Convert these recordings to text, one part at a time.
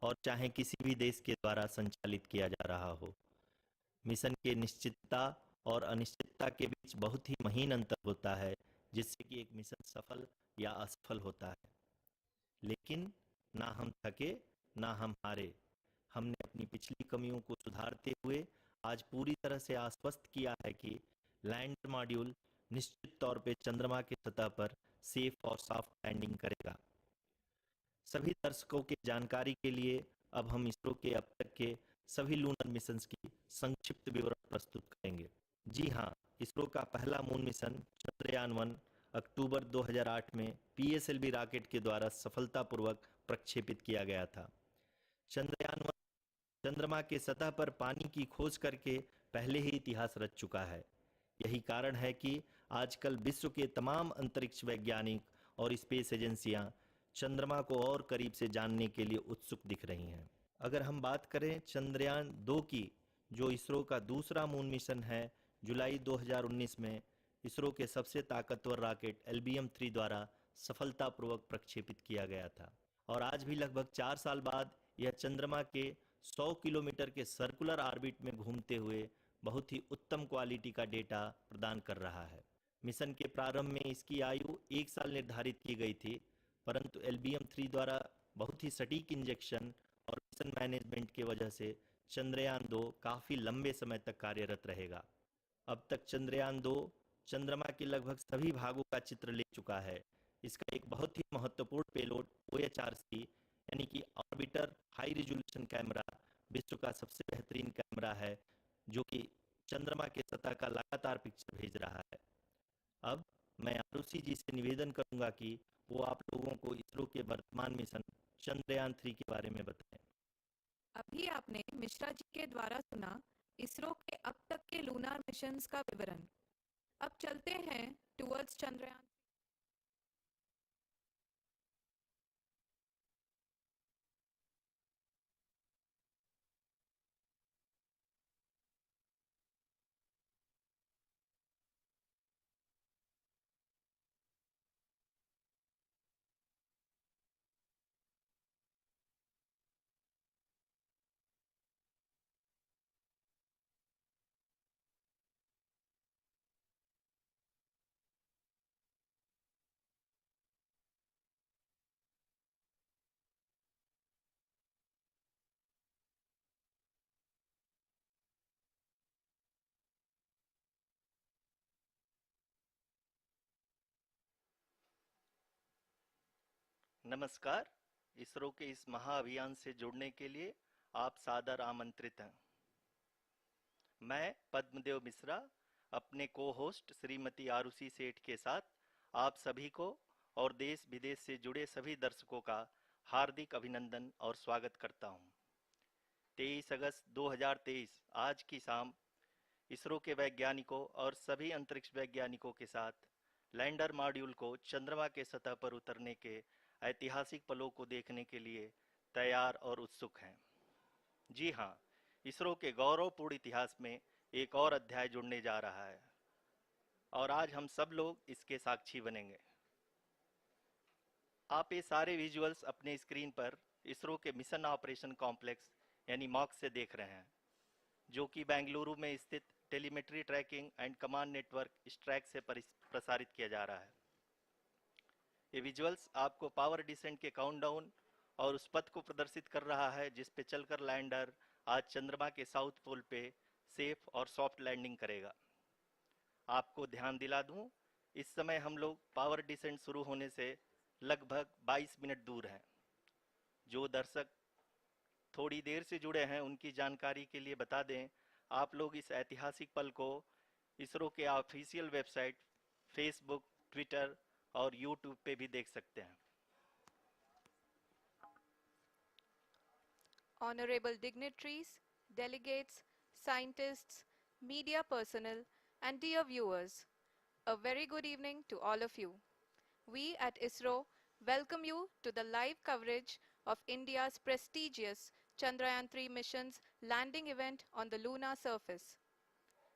और चाहे किसी भी देश के द्वारा संचालित किया जा रहा हो। मिशन के निश्चितता और अनिश्चितता के बीच बहुत ही महीन अंतर होता है, जिससे कि एक मिशन सफल या असफल होता है। लेकिन ना हम थके, ना हम हारे। हमने अपनी पिछली कमियों को सुधारते हुए आज पूरी तरह से आश्वस्त किया है कि लैंडर मॉड्यूल निश्चित तौर पे चंद्रमा की सतह पर सेफ और सॉफ्ट लैंडिंग करेगा। सभी दर्शकों की जानकारी के लिए अब हम इसरो के अब तक के सभी लूनर मिशंस की संक्षिप्त विवरण प्रस्तुत करेंगे। जी हाँ, इसरो का पहला मून मिशन चंद्रयान 1 अक्टूबर 2008 में पीएसएलवी रॉकेट के द्वारा सफलतापूर्वक प्रक्षेपित किया गया था। चंद्रयान 1 चंद्रमा के सतह पर पानी की खोज करके पहले ही इतिहास रच चुका है। यही कारण है कि आजकल विश्व के तमाम अंतरिक्ष वैज्ञानिक और स्पेस एजेंसियां चंद्रमा को और करीब से जानने के लिए उत्सुक दिख रही हैं। अगर हम बात करें चंद्रयान 2 की, जो इसरो का दूसरा मून मिशन है, जुलाई 2019 में इसरो के सबसे ताकतवर रॉकेट LBM-3 द्वारा सफलतापूर्वक प्रक्षेपित किया गया था। और आज भी लगभग 4 साल बाद यह चंद्रमा के 100 किलोमीटर के सर्कुलर ऑर्बिट में घूमते हुए बहुत ही उत्तम क्वालिटी का डेटा प्रदान कर रहा है। मिशन के प्रारंभ में इसकी आयु 1 साल निर्धारित की गई थी, परंतु LBM-3 द्वारा बहुत ही सटीक इंजेक्शन और मिशन मैनेजमेंट की वजह से चंद्रयान 2 काफ़ी लंबे समय तक कार्यरत रहेगा। अब तक चंद्रयान 2 चंद्रमा के लगभग सभी भागों का चित्र ले चुका है। इसका एक बहुत ही महत्वपूर्ण पेलोड OHRC यानी कि ऑर्बिटर हाई रिजोल्यूशन कैमरा विश्व का सबसे बेहतरीन कैमरा है, जो कि चंद्रमा के सतह का लगातार पिक्चर भेज रहा है। अब मैं आरुषि जी से निवेदन करूंगा कि वो आप लोगों को इसरो के वर्तमान मिशन चंद्रयान 3 के बारे में बताएं। अभी आपने मिश्रा जी के द्वारा सुना इसरो के अब तक के लूनार मिशंस का विवरण। अब चलते हैं टुवर्ड्स चंद्रयान। नमस्कार। इसरो के इस महाअभियान से जुड़ने के लिए आप सादर आमंत्रित हैं। मैं पद्मदेव मिश्रा अपने को-होस्ट श्रीमती आरुषि सेठ के साथ आप सभी को और देश विदेश से जुड़े सभी दर्शकों का हार्दिक अभिनंदन और स्वागत करता हूं। 23 अगस्त 2023 आज की शाम इसरो के वैज्ञानिकों और सभी अंतरिक्ष वैज्ञानिकों के साथ लैंडर मॉड्यूल को चंद्रमा के सतह पर उतरने के ऐतिहासिक पलों को देखने के लिए तैयार और उत्सुक हैं। जी हाँ, इसरो के गौरवपूर्ण इतिहास में एक और अध्याय जुड़ने जा रहा है और आज हम सब लोग इसके साक्षी बनेंगे। आप ये सारे विजुअल्स अपने स्क्रीन पर इसरो के मिशन ऑपरेशन कॉम्प्लेक्स यानी मॉक से देख रहे हैं, जो कि बेंगलुरु में स्थित telemetry tracking and command network ISTRAC से प्रसारित किया जा रहा है। ये विजुअल्स आपको पावर डिसेंट के काउंटडाउन और उस पथ को प्रदर्शित कर रहा है जिस पे चलकर लैंडर आज चंद्रमा के साउथ पोल पे सेफ और सॉफ्ट लैंडिंग करेगा। आपको ध्यान दिला दूं, इस समय हम लोग पावर डिसेंट शुरू होने से लगभग 22 मिनट दूर हैं। जो दर्शक थोड़ी देर से जुड़े हैं उनकी जानकारी के लिए बता दें, आप लोग इस ऐतिहासिक पल को इसरो के ऑफिशियल वेबसाइट, फेसबुक, ट्विटर और यूट्यूब पे भी देख सकते हैं। Honorable dignitaries, delegates, scientists, media personnel, and dear viewers, a very good evening to all of you. We at ISRO welcome you to the live coverage of India's prestigious Chandrayaan 3 mission's landing event on the lunar surface.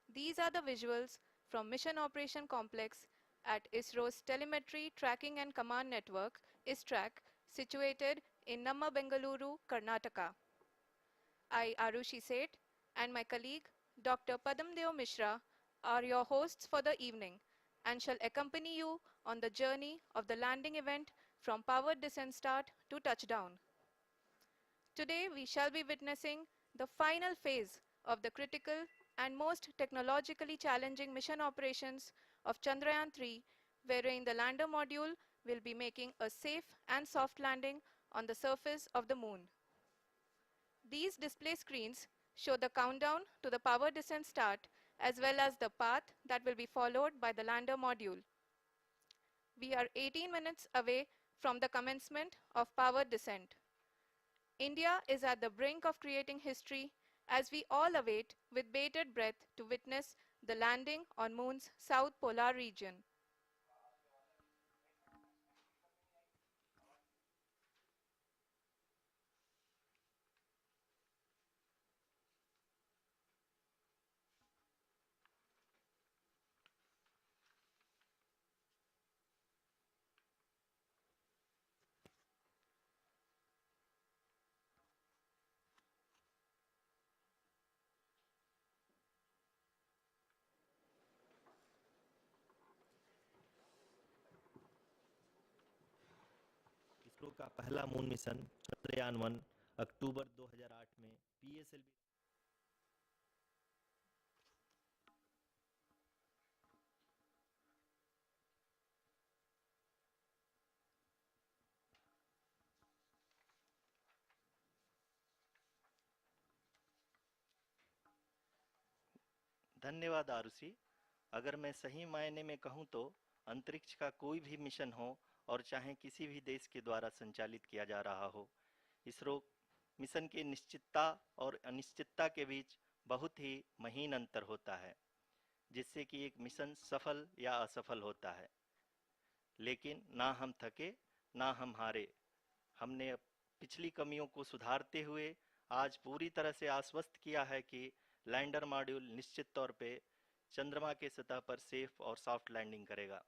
These are the visuals from Mission Operation Complex at ISRO's Telemetry Tracking and Command Network, ISTRAC, situated in Namma Bengaluru, Karnataka. I, Arushi Seth, and my colleague, Dr. Padamdeo Mishra, are your hosts for the evening and shall accompany you on the journey of the landing event from powered descent start to touchdown. Today, we shall be witnessing the final phase of the critical and most technologically challenging mission operations of Chandrayaan 3, wherein the lander module will be making a safe and soft landing on the surface of the moon. These display screens show the countdown to the power descent start as well as the path that will be followed by the lander module. We are 18 minutes away from the commencement of power descent. India is at the brink of creating history as we all await with bated breath to witness the landing on Moon's south polar region. ISRO का पहला moon mission Chandrayaan 1 अक्टूबर 2008 में PSLV. धन्यवाद आरुषि। अगर मैं सही मायने में कहूं तो अंतरिक्ष का कोई भी मिशन हो और चाहे किसी भी देश के द्वारा संचालित किया जा रहा हो, इसरो मिशन के निश्चितता और अनिश्चितता के बीच बहुत ही महीन अंतर होता है, जिससे कि एक मिशन सफल या असफल होता है। लेकिन ना हम थके ना हम हारे। हमने पिछली कमियों को सुधारते हुए आज पूरी तरह से आश्वस्त किया है कि लैंडर मॉड्यूल निश्चित तौर पे चंद्रमा के सतह पर सेफ और सॉफ्ट लैंडिंग करेगा।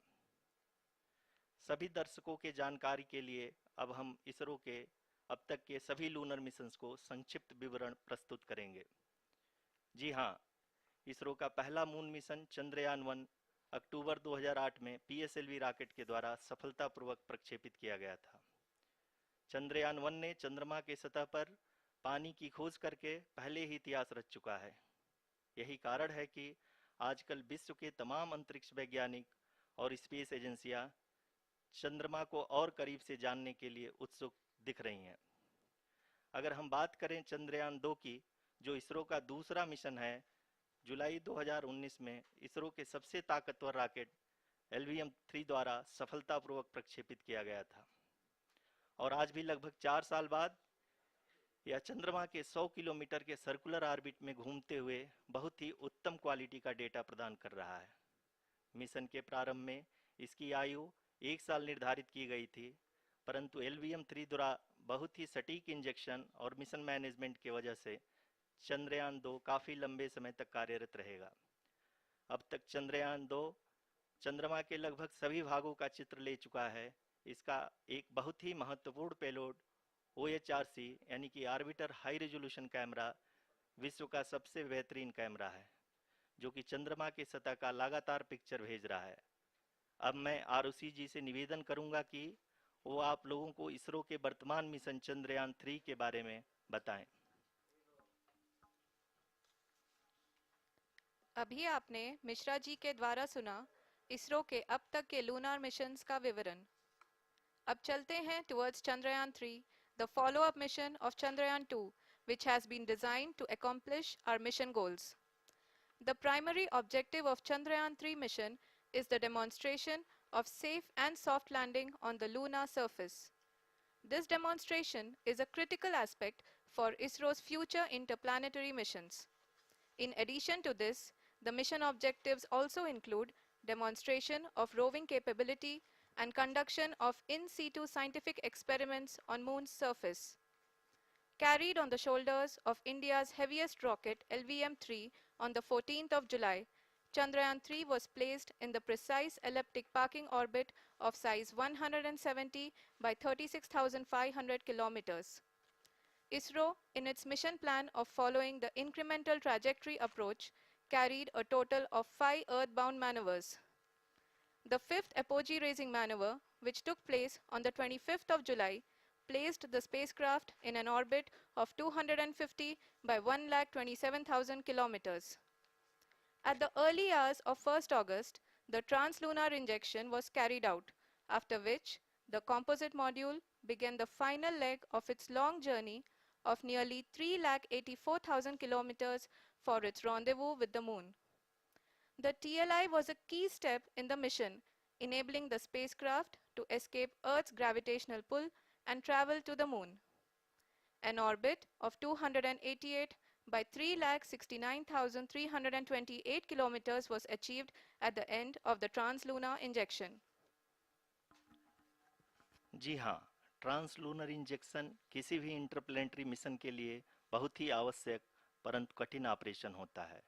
सभी दर्शकों के जानकारी के लिए अब हम इसरो के अब तक के सभी लूनर मिशंस को संक्षिप्त विवरण प्रस्तुत करेंगे। जी हाँ, इसरो का पहला मून मिशन चंद्रयान 1 अक्टूबर 2008 में पीएसएलवी रॉकेट के द्वारा सफलतापूर्वक प्रक्षेपित किया गया था। चंद्रयान 1 ने चंद्रमा के सतह पर पानी की खोज करके पहले ही इतिहास रच चुका है। यही कारण है कि आजकल विश्व के तमाम अंतरिक्ष वैज्ञानिक और स्पेस एजेंसियां चंद्रमा को और करीब से जानने के लिए उत्सुक दिख रही हैं। अगर हम बात करें चंद्रयान 2 की, जो इसरो का दूसरा मिशन है, जुलाई 2019 में इसरो के सबसे ताकतवर रॉकेट LVM-3 द्वारा सफलतापूर्वक प्रक्षेपित किया गया था और आज भी लगभग 4 साल बाद यह चंद्रमा के 100 किलोमीटर के सर्कुलर ऑर्बिट में घूमते हुए बहुत ही उत्तम क्वालिटी का डेटा प्रदान कर रहा है। मिशन के प्रारंभ में इसकी आयु 1 साल निर्धारित की गई थी, परंतु LVM-3 द्वारा बहुत ही सटीक इंजेक्शन और मिशन मैनेजमेंट की वजह से चंद्रयान 2 काफ़ी लंबे समय तक कार्यरत रहेगा। अब तक चंद्रयान 2 चंद्रमा के लगभग सभी भागों का चित्र ले चुका है। इसका एक बहुत ही महत्वपूर्ण पेलोड OHRC यानी कि ऑर्बिटर हाई रेजोल्यूशन कैमरा विश्व का सबसे बेहतरीन कैमरा है, जो कि चंद्रमा के सतह का लगातार पिक्चर भेज रहा है। अब मैं आरुषि जी से निवेदन करूंगा कि वो आप लोगों को इसरो के वर्तमान मिशन चंद्रयान 3 के बारे में बताएं। अभी आपने मिश्रा जी के द्वारा सुना इसरो के अब तक के लूनार मिशंस का विवरण। अब चलते हैं towards Chandrayaan 3, the follow-up mission of Chandrayaan 2, which has been designed to accomplish our mission goals. The primary objective of Chandrayaan 3 mission is the demonstration of safe and soft landing on the lunar surface. This demonstration is a critical aspect for ISRO's future interplanetary missions. In addition to this, the mission objectives also include demonstration of roving capability and conduction of in situ scientific experiments on Moon's surface. Carried on the shoulders of India's heaviest rocket LVM-3 on the 14th of July, Chandrayaan-3 was placed in the precise elliptic parking orbit of size 170 by 36,500 kilometers. ISRO, in its mission plan of following the incremental trajectory approach, carried a total of 5 earthbound maneuvers. The fifth apogee raising maneuver, which took place on the 25th of July, placed the spacecraft in an orbit of 250 by 1,27,000 kilometers. At the early hours of 1st August, the translunar injection was carried out, after which the composite module began the final leg of its long journey of nearly 3,84,000 kilometers for its rendezvous with the Moon. The TLI was a key step in the mission, enabling the spacecraft to escape Earth's gravitational pull and travel to the Moon. An orbit of 288 by 3,69,328 kilometers was achieved at the end of the translunar injection. जी हाँ, translunar injection किसी भी interplanetary mission के लिए बहुत ही आवश्यक परंतु कठिन operation होता है।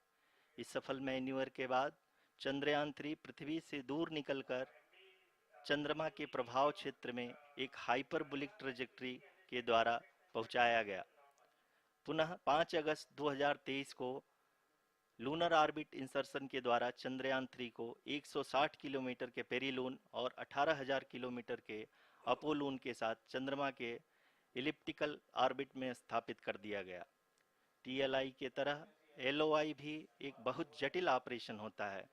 इस सफल मैन्यूवर के बाद चंद्रयान-3 पृथ्वी से दूर निकलकर चंद्रमा के प्रभाव क्षेत्र में एक हाइपरबोलिक ट्रैजेक्टरी के द्वारा पहुंचाया गया। पुनः 5 अगस्त 2023 को लूनर ऑर्बिट इंसर्शन के द्वारा चंद्रयान-3 को 160 किलोमीटर के पेरिलून और 18,000 किलोमीटर के अपोलून के साथ चंद्रमा के इलिप्टिकल ऑर्बिट में स्थापित कर दिया गया। टीएलआई के तरह एलओआई भी एक बहुत जटिल ऑपरेशन होता है।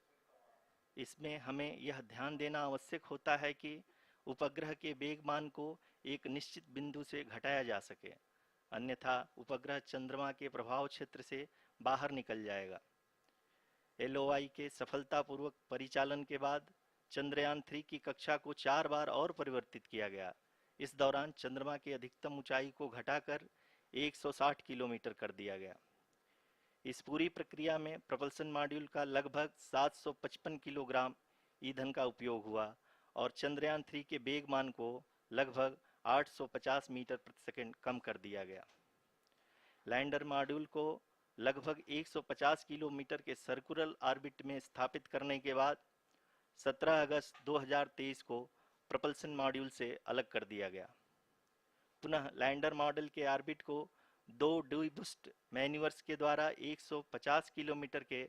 इसमें हमें यह ध्यान देना आवश्यक होता है कि उपग्रह के वेगमान को एक निश्चित बिंदु से घटाया जा सके, अन्यथा उपग्रह चंद्रमा के प्रभाव क्षेत्र से बाहर निकल जाएगा। एलओआई के सफलतापूर्वक परिचालन के बाद चंद्रयान-3 की कक्षा को 4 बार और परिवर्तित किया गया। इस दौरान चंद्रमा की अधिकतम ऊंचाई को घटाकर 160 किलोमीटर कर दिया गया। इस पूरी प्रक्रिया में प्रपल्सन मॉड्यूल का लगभग 755 किलोग्राम ईंधन का उपयोग हुआ और चंद्रयान-3 के वेगमान को लगभग 850 मीटर प्रति सेकंड कम कर दिया गया। लैंडर मॉड्यूल को लगभग 150 किलोमीटर के सर्कुलर ऑर्बिट में स्थापित करने के बाद 17 अगस्त 2023 को प्रपल्सन मॉड्यूल से अलग कर दिया गया। पुनः लैंडर मॉडल के ऑर्बिट को 2 डीबूस्ट मैन्यूवर्स के द्वारा 150 किलोमीटर के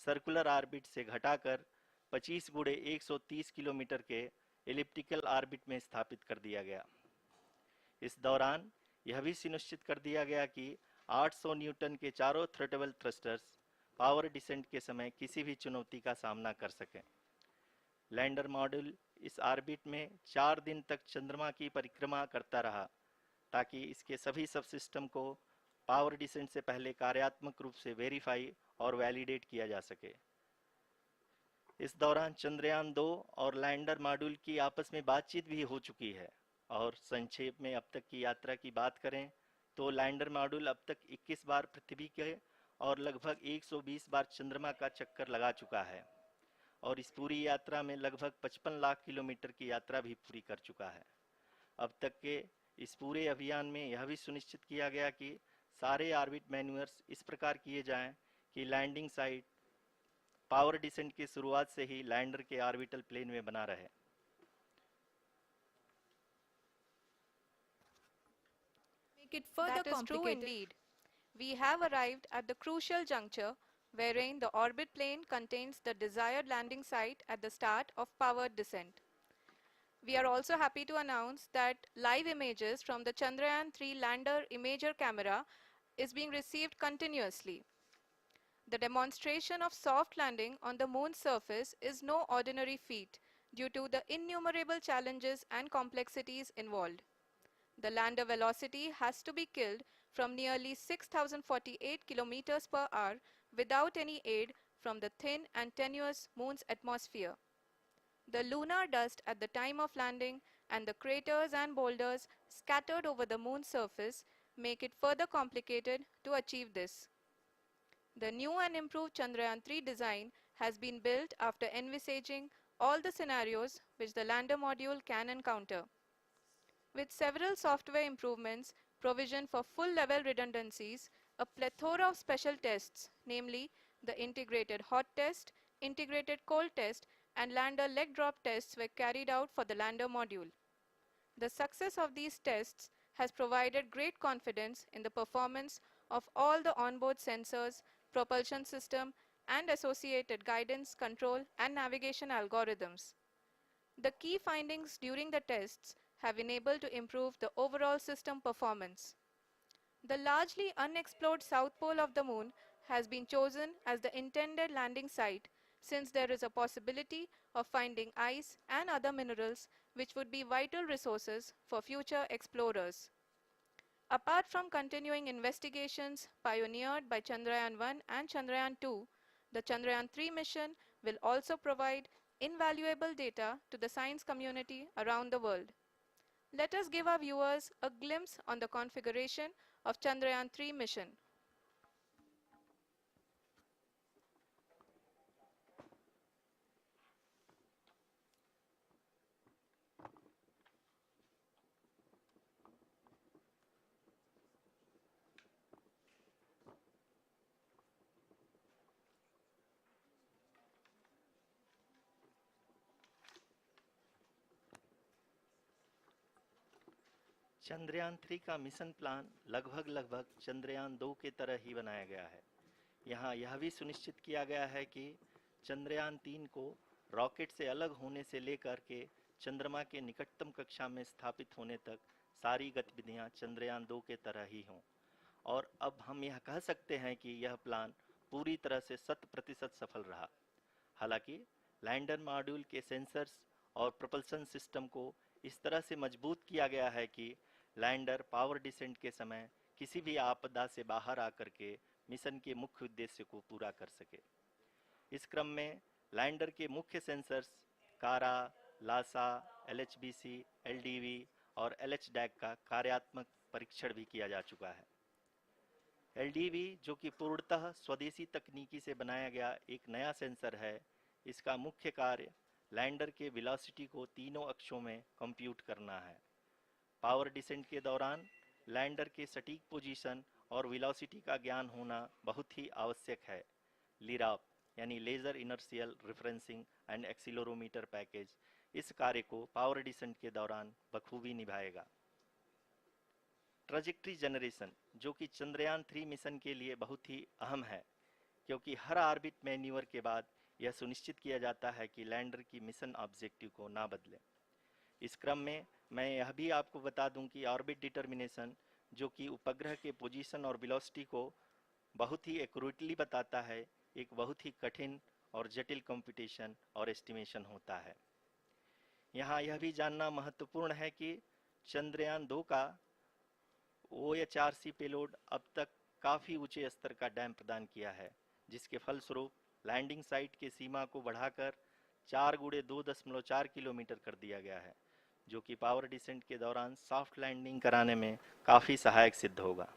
सर्कुलर ऑर्बिट से घटाकर 25 गुणे 130 किलोमीटर के एलिप्टिकल ऑर्बिट में स्थापित कर दिया गया। इस दौरान यह भी सुनिश्चित कर दिया गया कि 800 न्यूटन के चारों थ्रोटल थ्रस्टर्स पावर डिसेंट के समय किसी भी चुनौती का सामना कर सकें। लैंडर मॉड्यूल इस ऑर्बिट में 4 दिन तक चंद्रमा की परिक्रमा करता रहा ताकि इसके सभी सब सिस्टम को पावर डिसेंट से पहले कार्यात्मक रूप से वेरीफाई और वैलिडेट किया जा सके। इस दौरान चंद्रयान-2 और लैंडर मॉड्यूल की आपस में बातचीत भी हो चुकी है। और संक्षेप में अब तक की यात्रा की बात करें तो लैंडर मॉड्यूल अब तक 21 बार पृथ्वी के और लगभग 120 बार चंद्रमा का चक्कर लगा चुका है और इस पूरी यात्रा में लगभग 55 लाख किलोमीटर की यात्रा भी पूरी कर चुका है। अब तक के इस पूरे अभियान में यह भी सुनिश्चित किया गया कि सारे ऑर्बिट मैन्यूवर्स इस प्रकार किए जाएं कि लैंडिंग साइट पावर डिसेंट की शुरुआत से ही लैंडर के ऑर्बिटल प्लेन में बना रहे। Make it further that is true indeed. We have arrived at the crucial juncture wherein the orbit plane contains the desired landing site at the start of powered descent. We are also happy to announce that live images from the Chandrayaan-3 lander imager camera is being received continuously. The demonstration of soft landing on the moon's surface is no ordinary feat due to the innumerable challenges and complexities involved. The lander velocity has to be killed from nearly 6,048 kilometers per hour without any aid from the thin and tenuous moon's atmosphere. The lunar dust at the time of landing and the craters and boulders scattered over the moon's surface make it further complicated to achieve this. The new and improved Chandrayaan-3 design has been built after envisaging all the scenarios which the lander module can encounter. With several software improvements, provision for full-level redundancies, a plethora of special tests, namely the integrated hot test, integrated cold test and lander leg drop tests were carried out for the lander module. The success of these tests has provided great confidence in the performance of all the onboard sensors, propulsion system, and associated guidance, control, and navigation algorithms. The key findings during the tests have enabled to improve the overall system performance. The largely unexplored south pole of the moon has been chosen as the intended landing site since there is a possibility of finding ice and other minerals which would be vital resources for future explorers. Apart from continuing investigations pioneered by Chandrayaan-1 and Chandrayaan-2, the Chandrayaan-3 mission will also provide invaluable data to the science community around the world. Let us give our viewers a glimpse on the configuration of Chandrayaan-3 mission. Chandrayaan 3 का mission plan लगभग चंद्रयान 2 के तरह ही बनाया गया है। यहाँ यह भी सुनिश्चित किया गया है कि चंद्रयान 3 को रॉकेट से अलग होने से लेकर के चंद्रमा के निकटतम कक्षा में स्थापित होने तक सारी गतिविधियां चंद्रयान 2 के तरह ही हों। और अब हम यह कह सकते हैं कि यह प्लान पूरी तरह से 100% सफल रहा। हालांकि लैंडर मॉड्यूल के सेंसर्स और propulsion सिस्टम को इस तरह से मजबूत किया गया है कि लैंडर पावर डिसेंट के समय किसी भी आपदा से बाहर आकर के मिशन के मुख्य उद्देश्य को पूरा कर सके। इस क्रम में लैंडर के मुख्य सेंसर्स कारा, लासा, LHBC, LDV और LHDAC का कार्यात्मक परीक्षण भी किया जा चुका है। LDV जो कि पूर्णतः स्वदेशी तकनीकी से बनाया गया एक नया सेंसर है, इसका मुख्य कार्य लैंडर के वेलोसिटी को तीनों अक्षों में कंप्यूट करना है। पावर डिसेंट के दौरान लैंडर के सटीक पोजीशन और वेलोसिटी का ज्ञान होना बहुत ही आवश्यक है। लिराप यानी laser inertial referencing and accelerometer package इस कार्य को पावर डिसेंट के दौरान बखूबी निभाएगा। ट्रैजेक्टरी जनरेशन जो कि चंद्रयान 3 मिशन के लिए बहुत ही अहम है, क्योंकि हर ऑर्बिट मैन्यूवर के बाद यह सुनिश्चित किया जाता है कि लैंडर की मिशन ऑब्जेक्टिव को ना बदले। इस क्रम में मैं यह भी आपको बता दूं कि ऑर्बिट डिटर्मिनेशन जो कि उपग्रह के पोजीशन और वेलोसिटी को बहुत ही एक्यूरेटली बताता है, एक बहुत ही कठिन और जटिल कंप्यूटेशन और एस्टिमेशन होता है। यहाँ यह भी जानना महत्वपूर्ण है कि चंद्रयान 2 का OHRC पेलोड अब तक काफ़ी ऊंचे स्तर का डैम प्रदान किया है, जिसके फलस्वरूप लैंडिंग साइट के सीमा को बढ़ाकर 4 गुणे 2.4 किलोमीटर कर दिया गया है, जो कि पावर डिसेंट के दौरान सॉफ्ट लैंडिंग कराने में काफ़ी सहायक सिद्ध होगा।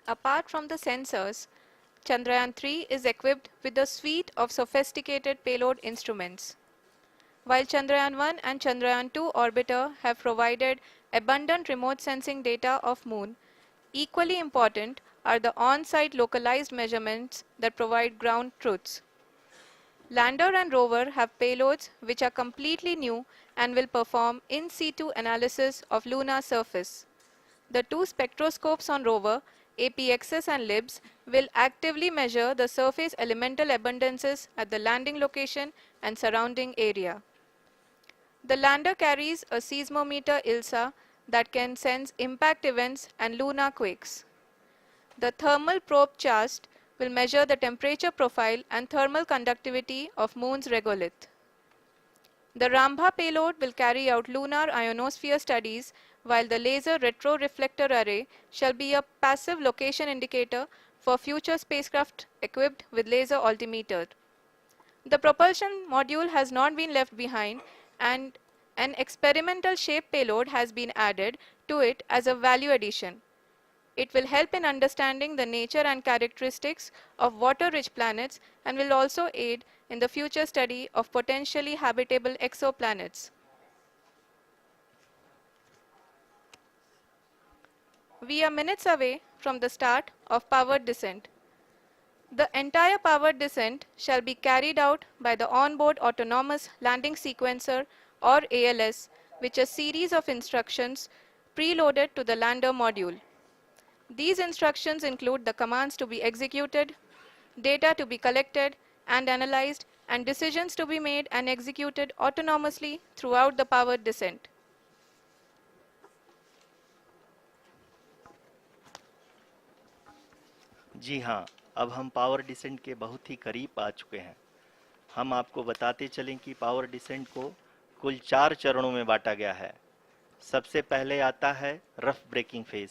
Apart from the sensors, Chandrayaan-3 is equipped with a suite of sophisticated payload instruments. While Chandrayaan-1 and Chandrayaan-2 orbiter have provided abundant remote sensing data of Moon, equally important are the on-site localized measurements that provide ground truths. Lander and rover have payloads which are completely new and will perform in situ analysis of lunar surface. The two spectroscopes on rover, APXS and LIBS, will actively measure the surface elemental abundances at the landing location and surrounding area. The lander carries a seismometer ILSA that can sense impact events and lunar quakes. The thermal probe CHAST will measure the temperature profile and thermal conductivity of Moon's regolith. The Rambha payload will carry out lunar ionosphere studies, while the laser retroreflector array shall be a passive location indicator for future spacecraft equipped with laser altimeter. The propulsion module has not been left behind, and an experimental shape payload has been added to it as a value addition. It will help in understanding the nature and characteristics of water-rich planets and will also aid in the future study of potentially habitable exoplanets. We are minutes away from the start of powered descent. The entire powered descent shall be carried out by the onboard autonomous landing sequencer or ALS, which is a series of instructions preloaded to the lander module. These instructions include the commands to be executed, data to be collected and analyzed, and decisions to be made and executed autonomously throughout the powered descent. जी हाँ, अब हम power descent के बहुत ही करीब आ चुके हैं। हम आपको बताते चलें कि पावर डिसेंट को कुल 4 चरणों में बांटा गया है। सबसे पहले आता है रफ ब्रेकिंग फेज,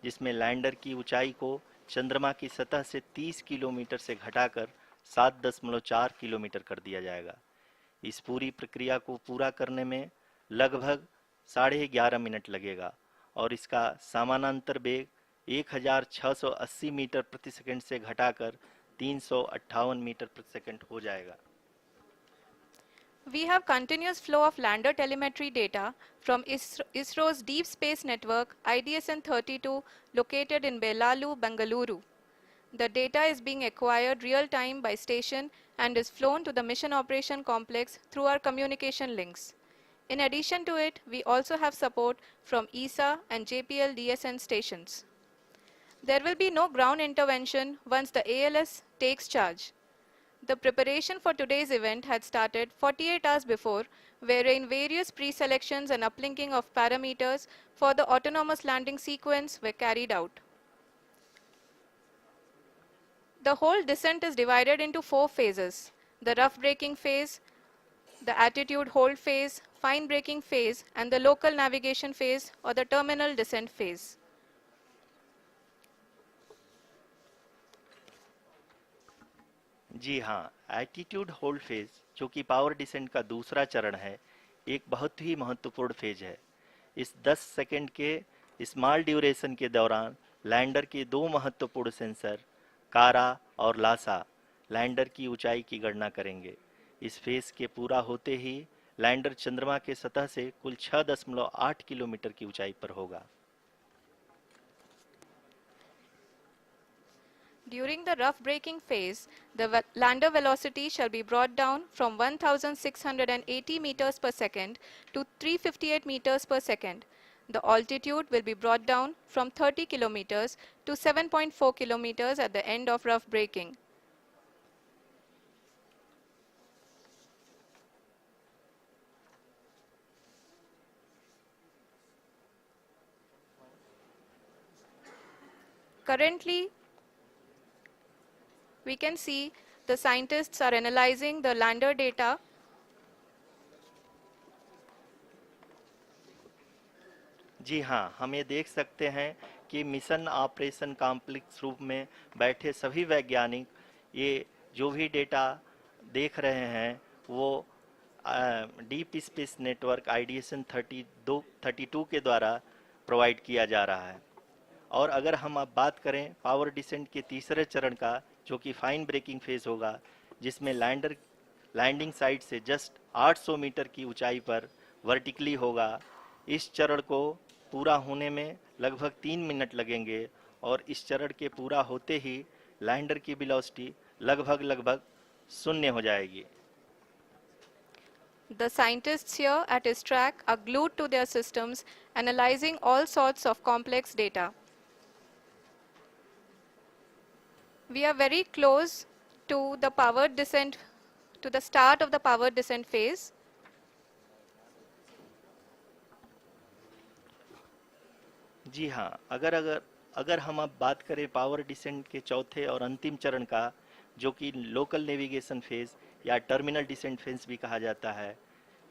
जिसमें लैंडर की ऊंचाई को चंद्रमा की सतह से 30 किलोमीटर से घटाकर 7.4 किलोमीटर कर दिया जाएगा। इस पूरी प्रक्रिया को पूरा करने में लगभग 11.5 मिनट लगेगा और इसका समानांतर वेग 1680 मीटर प्रति सेकंड से घटाकर 358 मीटर प्रति सेकंड हो जाएगा। We have continuous flow of lander telemetry data from ISRO's Deep Space Network IDSN-32 located in Belalu, Bengaluru. The data is being acquired real-time by station and is flown to the Mission Operation Complex through our communication links. In addition to it, we also have support from ESA and JPL DSN stations. There will be no ground intervention once the ALS takes charge. The preparation for today's event had started 48 hours before, wherein various pre-selections and uplinking of parameters for the autonomous landing sequence were carried out. The whole descent is divided into 4 phases: the rough braking phase, the attitude hold phase, fine braking phase, and the local navigation phase or the terminal descent phase. जी हाँ, attitude hold phase, जो कि power descent का दूसरा चरण है, एक बहुत ही महत्वपूर्ण फेज है। इस 10 सेकंड के स्मॉल ड्यूरेशन के दौरान लैंडर के 2 महत्वपूर्ण सेंसर कारा और लासा लैंडर की ऊंचाई की गणना करेंगे। इस फेज के पूरा होते ही लैंडर चंद्रमा के सतह से कुल 6.8 किलोमीटर की ऊंचाई पर होगा। During the rough braking phase, the lander velocity shall be brought down from 1680 meters per second to 358 meters per second. The altitude will be brought down from 30 kilometers to 7.4 kilometers at the end of rough braking. Currently, we can see the scientists are analyzing the lander data. जी हाँ, हम ये देख सकते हैं कि mission operation complex रूप में बैठे सभी वैज्ञानिक ये जो भी डेटा देख रहे हैं वो डीप स्पेस नेटवर्क IDSN 32 के द्वारा प्रोवाइड किया जा रहा है। और अगर हम अब बात करें पावर डिसेंट के तीसरे चरण का, जो कि फाइन ब्रेकिंग फेज होगा, जिसमें लैंडिंग साइट से जस्ट 800 मीटर की ऊंचाई पर वर्टिकली होगा। इस चरण को पूरा होने में लगभग 3 मिनट लगेंगे और इस चरण के पूरा होते ही लैंडर की वेलोसिटी लगभग 0 हो जाएगी। The scientists here at ISTRAC are glued to their systems, analyzing all sorts of complex data. We are very close to the powered descent, to the start of the powered descent phase. जी हाँ, अगर हम अब बात करें power descent के चौथे और अंतिम चरण का, जो कि लोकल नेविगेशन फेज या टर्मिनल डिसेंट फेज भी कहा जाता है,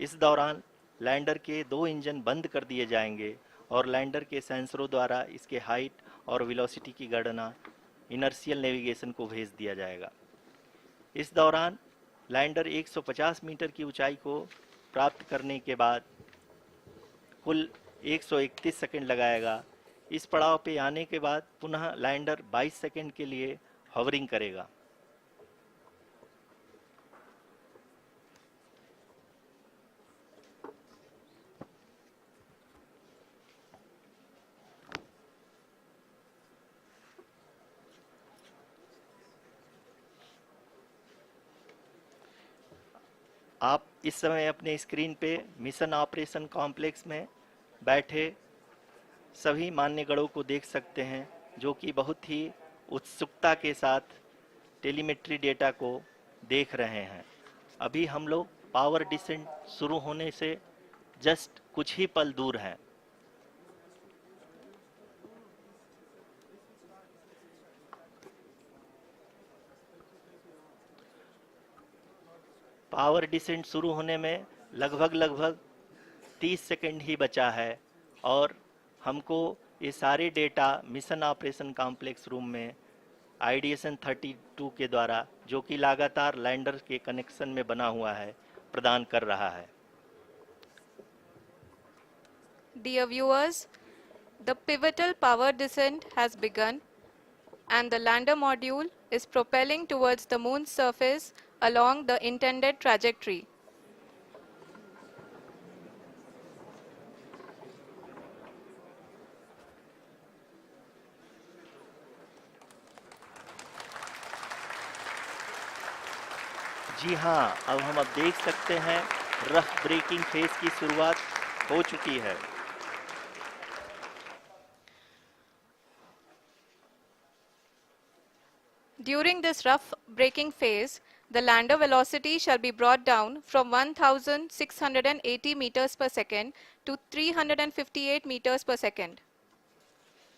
इस दौरान लैंडर के 2 इंजन बंद कर दिए जाएंगे और लैंडर के सेंसरों द्वारा इसके हाइट और वेलोसिटी की गणना इनर्शियल नेविगेशन को भेज दिया जाएगा। इस दौरान लैंडर 150 मीटर की ऊंचाई को प्राप्त करने के बाद कुल 131 सेकंड लगाएगा। इस पड़ाव पे आने के बाद पुनः लैंडर 22 सेकंड के लिए हॉवरिंग करेगा। आप इस समय अपने स्क्रीन पे मिशन ऑपरेशन कॉम्प्लेक्स में बैठे सभी मान्यगढ़ों को देख सकते हैं, जो कि बहुत ही उत्सुकता के साथ टेलीमेट्री डेटा को देख रहे हैं। अभी हम लोग पावर डिसेंट शुरू होने से जस्ट कुछ ही पल दूर हैं। पावर डिसेंट शुरू होने में लगभग 30 सेकंड ही बचा है और हमको ये सारे data mission operation complex room में आईडीएसएन 32 के द्वारा, जो कि लगातार लैंडर के कनेक्शन में बना हुआ है, प्रदान कर रहा है। Dear viewers, the pivotal power descent has begun and the lander module is propelling towards the moon's surface along the intended trajectory. जी हाँ, अब देख सकते हैं रफ ब्रेकिंग फेज की शुरुआत हो चुकी है। During this rough braking phase, the lander velocity shall be brought down from 1680 meters per second to 358 meters per second.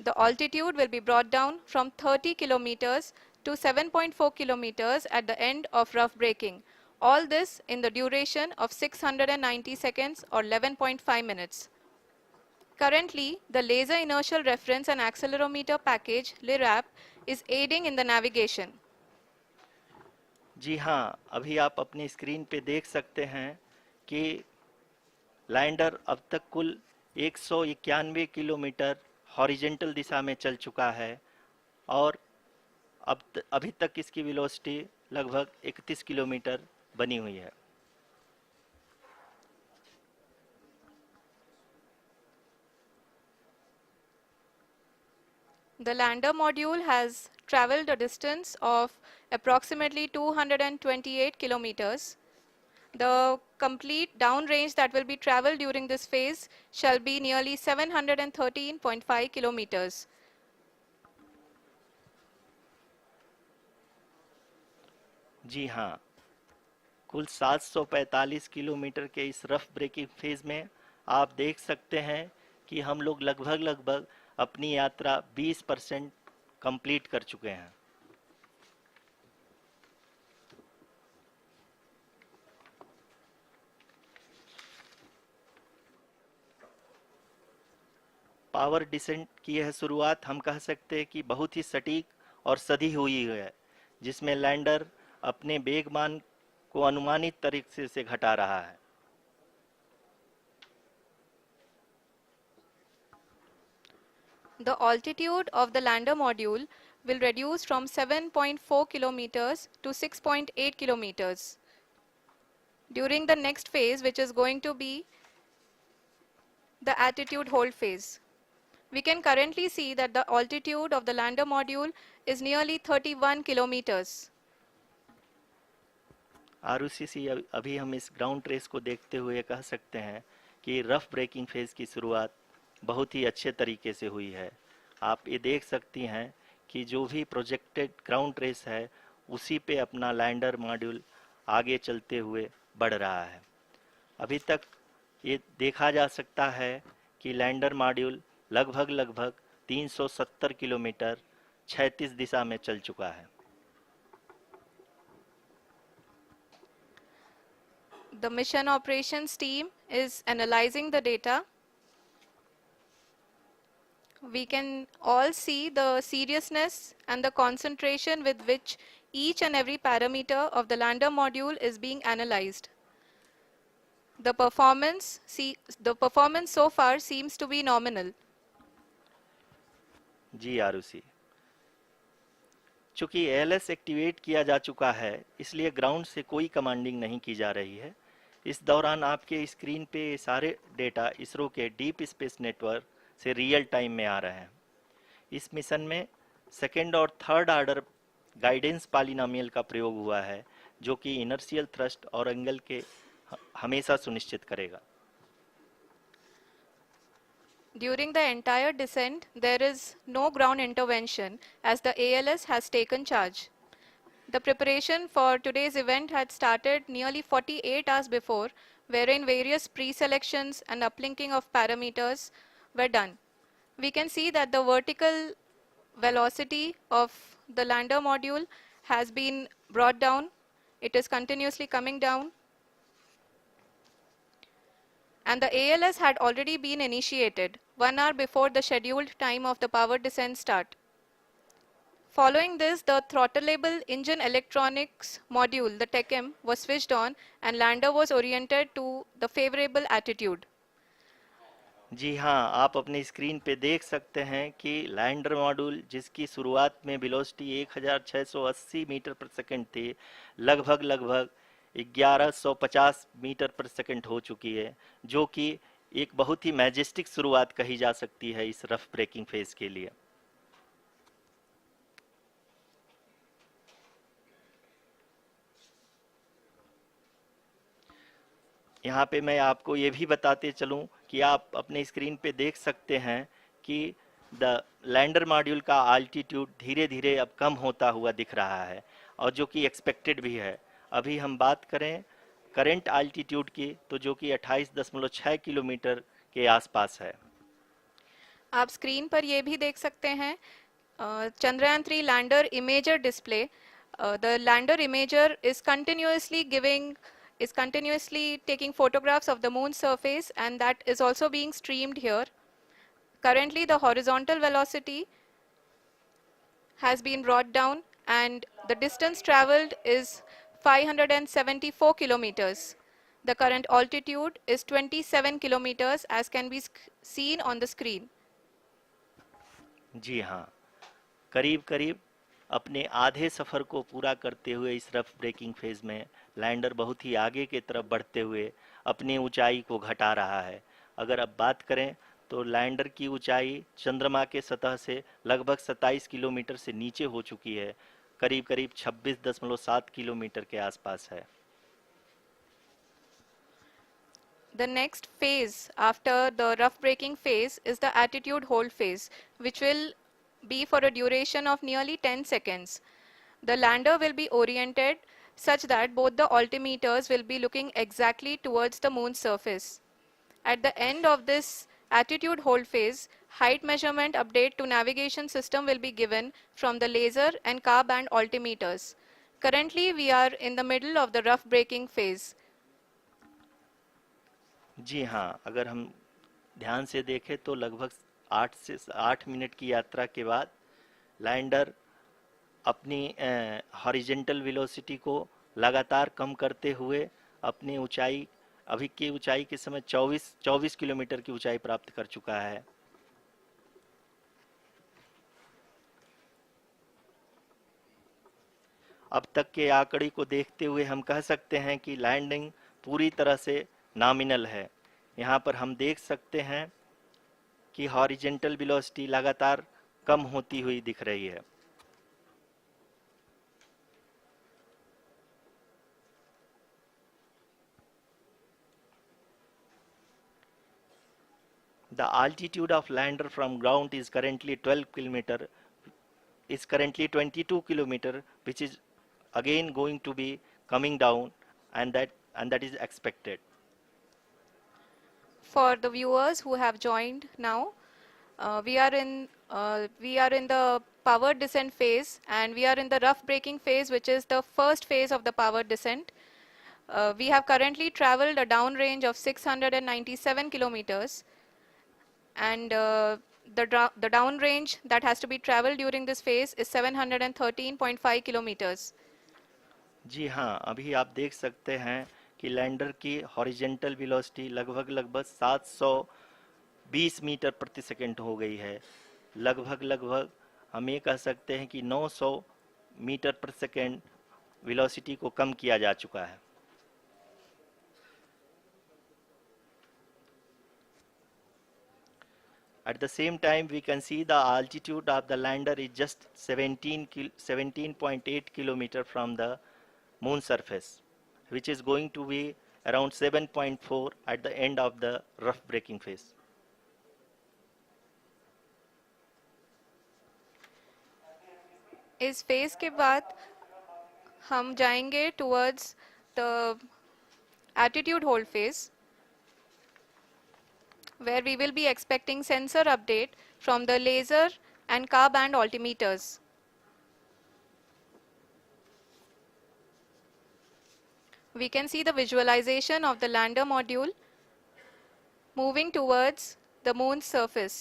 The altitude will be brought down from 30 kilometers to 7.4 kilometers at the end of rough braking. All this in the duration of 690 seconds or 11.5 minutes. Currently, the Laser Inertial Reference and Accelerometer package (LIRAP) is aiding in the navigation. जी हाँ, अभी आप अपनी screen पे देख सकते हैं कि lander अब तक कुल 191 किलोमीटर हॉरिजेंटल दिशा में चल चुका है और अभी तक इसकी वेलोसिटी लगभग 31 किलोमीटर बनी हुई है। The lander module has traveled a distance of approximately 228 kilometers. The complete downrange that will be traveled during this phase shall be nearly 713.5 kilometers. जी हाँ, कुल 745 किलोमीटर के इस रफ ब्रेकिंग फेज में आप देख सकते हैं कि हम लोग लगभग अपनी यात्रा 20% कंप्लीट कर चुके हैं। पावर डिसेंट की यह शुरुआत हम कह सकते हैं कि बहुत ही सटीक और सधी हुई है, जिसमें लैंडर अपने वेगमान को अनुमानित तरीके से घटा रहा है। The altitude of the lander module will reduce from 7.4 kilometers to 6.8 kilometers. During the next phase, which is going to be the attitude hold phase. We can currently see that the altitude of the lander module is nearly 31 kilometers. Arushi, अभी हम इस ground trace को देखते हुए कह सकते हैं कि रफ ब्रेकिंग फेज की शुरुआत बहुत ही अच्छे तरीके से हुई है। आप ये देख सकती हैं कि जो भी प्रोजेक्टेड ग्राउंड ट्रेस है, उसी पे अपना लैंडर मॉड्यूल आगे चलते हुए बढ़ रहा है। अभी तक ये देखा जा सकता है कि लैंडर मॉड्यूल लगभग 370 किलोमीटर क्षैतिज दिशा में चल चुका है। The mission operations team is analyzing the data. We can all see the seriousness and the concentration with which each and every parameter of the lander module is being analyzed. The performance so far seems to be nominal. जी आरुषि, चूंकि ALS activate किया जा चुका है, इसलिए ground से कोई commanding नहीं की जा रही है। इस दौरान आपके स्क्रीन पे सारे डेटा इसरो के डीप स्पेस नेटवर्क से रियल टाइम में आ रहे हैं। इस मिशन में सेकेंड और थर्ड ऑर्डर गाइडेंस पॉलिनोमियल का प्रयोग हुआ है, जो कि इनर्शियल थ्रस्ट और एंगल के हमेशा सुनिश्चित करेगा। During the entire descent, there is no ground intervention as the ALS has taken charge. The preparation for today's event had started nearly 48 hours before, wherein various pre-selections and uplinking of parameters were done. We can see that the vertical velocity of the lander module has been brought down. It is continuously coming down. And the ALS had already been initiated 1 hour before the scheduled time of the power descent start. Following this, the throttleable engine electronics module, the TECM, was switched on and lander was oriented to the favorable attitude. जी हाँ, आप अपनी screen पे देख सकते हैं कि lander module जिसकी शुरुआत में वेलोसिटी 1680 मीटर पर सेकंड थी, लगभग 1150 मीटर पर सेकंड हो चुकी है, जो कि एक बहुत ही मैजेस्टिक शुरुआत कही जा सकती है इस रफ ब्रेकिंग फेज के लिए। यहाँ पे मैं आपको ये भी बताते चलूँ कि आप अपने स्क्रीन पे देख सकते हैं कि द लैंडर मॉड्यूल का आल्टीट्यूड धीरे धीरे अब कम होता हुआ दिख रहा है, और जो कि एक्सपेक्टेड भी है। अभी हम बात करें करंट आल्टीट्यूड की, तो जो कि 28.6 किलोमीटर के आसपास है। आप स्क्रीन पर ये भी देख सकते हैं Chandrayaan 3 lander imager display. The lander imager is continuously taking photographs of the moon's surface, and that is also being streamed here. Currently, the horizontal velocity has been brought down and the distance traveled is 574 kilometers. The current altitude is 27 kilometers as can be seen on the screen. जी हाँ, करीब करीब अपने आधे सफ़र को पूरा करते हुए इस रफ ब्रेकिंग फेज में लैंडर बहुत ही आगे की तरफ बढ़ते हुए अपनी ऊंचाई को घटा रहा है। अगर अब बात करें तो लैंडर की ऊंचाई चंद्रमा के सतह से लगभग 27 किलोमीटर से नीचे हो चुकी है, करीब करीब 26.7 किलोमीटर के आसपास है। The next phase after the rough braking phase is the attitude hold phase, which will be for a duration of nearly 10 seconds. The lander will be oriented such that both the altimeters will be looking exactly towards the moon's surface. At the end of this attitude hold phase, height measurement update to navigation system will be given from the laser and car band altimeters. Currently, we are in the middle of the rough braking phase. जी हाँ, अगर हम ध्यान से देखें तो लगभग 8 minute की यात्रा के बाद लैंडर अपनी हॉरिजेंटल वेलोसिटी को लगातार कम करते हुए अपनी ऊंचाई, अभी की ऊंचाई के समय 24 किलोमीटर की ऊंचाई प्राप्त कर चुका है। अब तक के आंकड़े को देखते हुए हम कह सकते हैं कि लैंडिंग पूरी तरह से नॉमिनल है। यहाँ पर हम देख सकते हैं कि हॉरिजेंटल वेलोसिटी लगातार कम होती हुई दिख रही है। The altitude of lander from ground is currently 22 kilometer, which is again going to be coming down, and that is expected. For the viewers who have joined now, we are in the power descent phase, and we are in the rough braking phase, which is the first phase of the power descent. We have currently traveled a downrange of 697 kilometers, and the downrange that has to be traveled during this phase is 713.5 kilometers. जी हाँ, अभी आप देख सकते हैं कि lander की horizontal velocity लगभग 720 metre प्रति सेकंड हो गई है। लगभग हम ये कह सकते हैं कि 900 मीटर प्रति सेकंड वेलोसिटी को कम किया जा चुका है। At the same time, we can see the altitude of the lander is just 17.8 kilometer from the moon surface, which is going to be around 7.4 at the end of the rough braking phase. इस phase के बाद हम जाएंगे towards the attitude hold phase, where we will be expecting sensor update from the laser and car band altimeters. We can see the visualization of the lander module moving towards the moon's surface.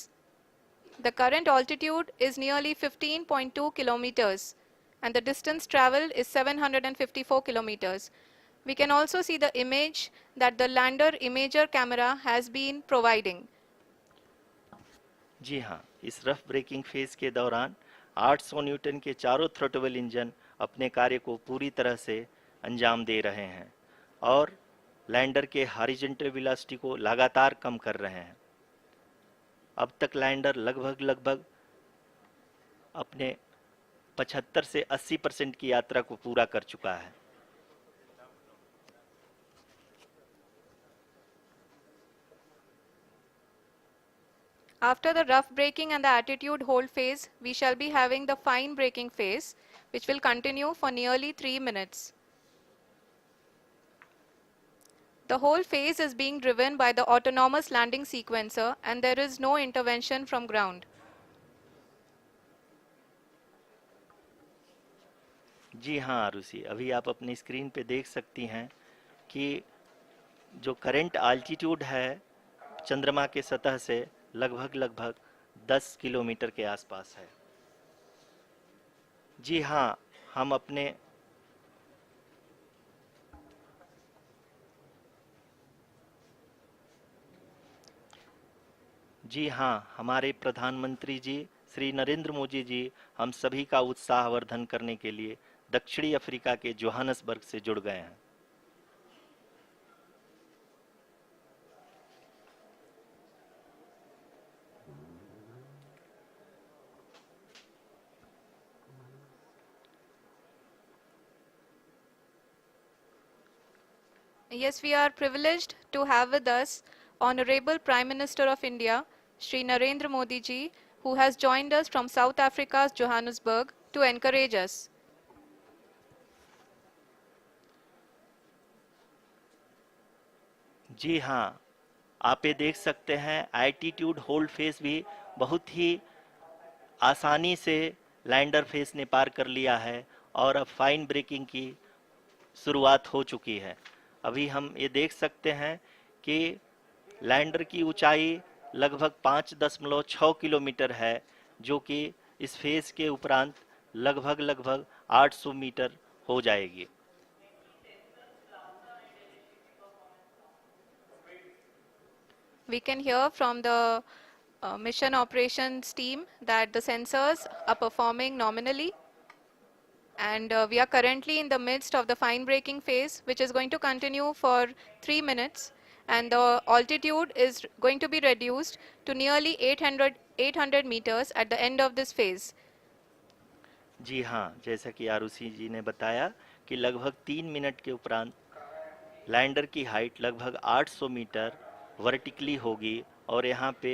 The current altitude is nearly 15.2 kilometers and the distance traveled is 754 kilometers. We can also see the image that the lander imager camera has been providing. जी हाँ, इस rough breaking phase के दौरान 800 Newton के चारों throttle engine अपने कार्य को पूरी तरह से अंजाम दे रहे हैं और लैंडर के हॉरिजॉन्टल वेलोसिटी को लगातार कम कर रहे हैं। अब तक लैंडर लगभग अपने 75 से 80% की यात्रा को पूरा कर चुका है। After the rough braking and the attitude hold phase, we shall be having the fine braking phase, which will continue for nearly 3 minutes. The whole phase is being driven by the autonomous landing sequencer and there is no intervention from ground. जी हाँ आरुषि, अभी आप अपनी screen पे देख सकती हैं कि जो करंट आल्टीट्यूड है चंद्रमा के सतह से लगभग 10 किलोमीटर के आसपास है। जी हाँ, हम अपने जी हाँ, हमारे प्रधानमंत्री जी श्री नरेंद्र मोदी जी हम सभी का उत्साहवर्धन करने के लिए दक्षिणी अफ्रीका के जोहानसबर्ग से जुड़ गए हैं। Yes, we are privileged to have with us Honorable Prime Minister of India, Shri Narendra Modi ji, who has joined us from South Africa's Johannesburg to encourage us. जी हाँ, आप ये देख सकते हैं एल्टीट्यूड होल्ड फेस भी बहुत ही आसानी से लैंडर फेस ने पार कर लिया है और अब फाइन ब्रेकिंग की शुरुआत हो चुकी है। अभी हम ये देख सकते हैं कि लैंडर की ऊंचाई लगभग 5.6 किलोमीटर है, जो कि इस फेज के उपरांत लगभग 800 मीटर हो जाएगी। We can hear from the mission operations team that the sensors are performing nominally. And we are currently in the midst of the fine braking phase, which is going to continue for 3 minutes. And the altitude is going to be reduced to nearly 800 meters at the end of this phase. जी हाँ, जैसा कि आरुषि जी ने बताया कि लगभग 3 minute के उपरांत lander की हाइट लगभग 800 मीटर वर्टिकली होगी और यहाँ पे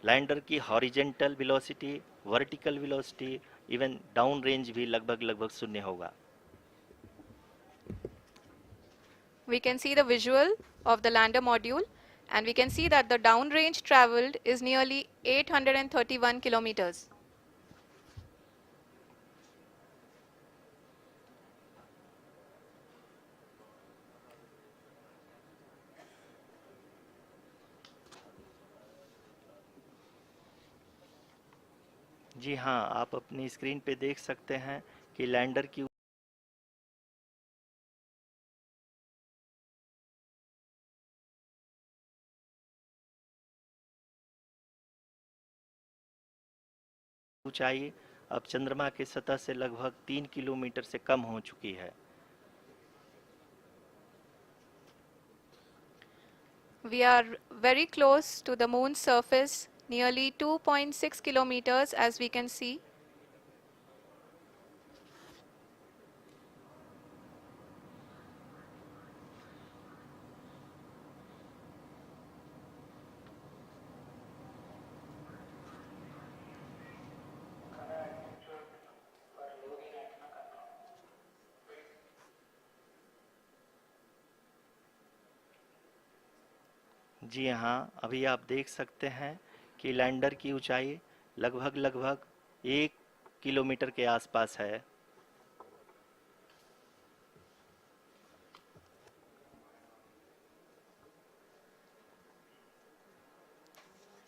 लैंडर की horizontal velocity, vertical velocity, even down range भी लगभग शून्य होगा। We can see the visual of the lander module and we can see that the downrange traveled is nearly 831 kilometers. जी हाँ, आप अपनी स्क्रीन पे देख सकते हैं कि लैंडर की ऊंचाई अब चंद्रमा के सतह से लगभग 3 किलोमीटर से कम हो चुकी है। We are very close to the moon's surface, nearly 2.6 kilometers as we can see. जी हाँ, अभी आप देख सकते हैं कि लैंडर की ऊंचाई लगभग 1 किलोमीटर के आसपास है।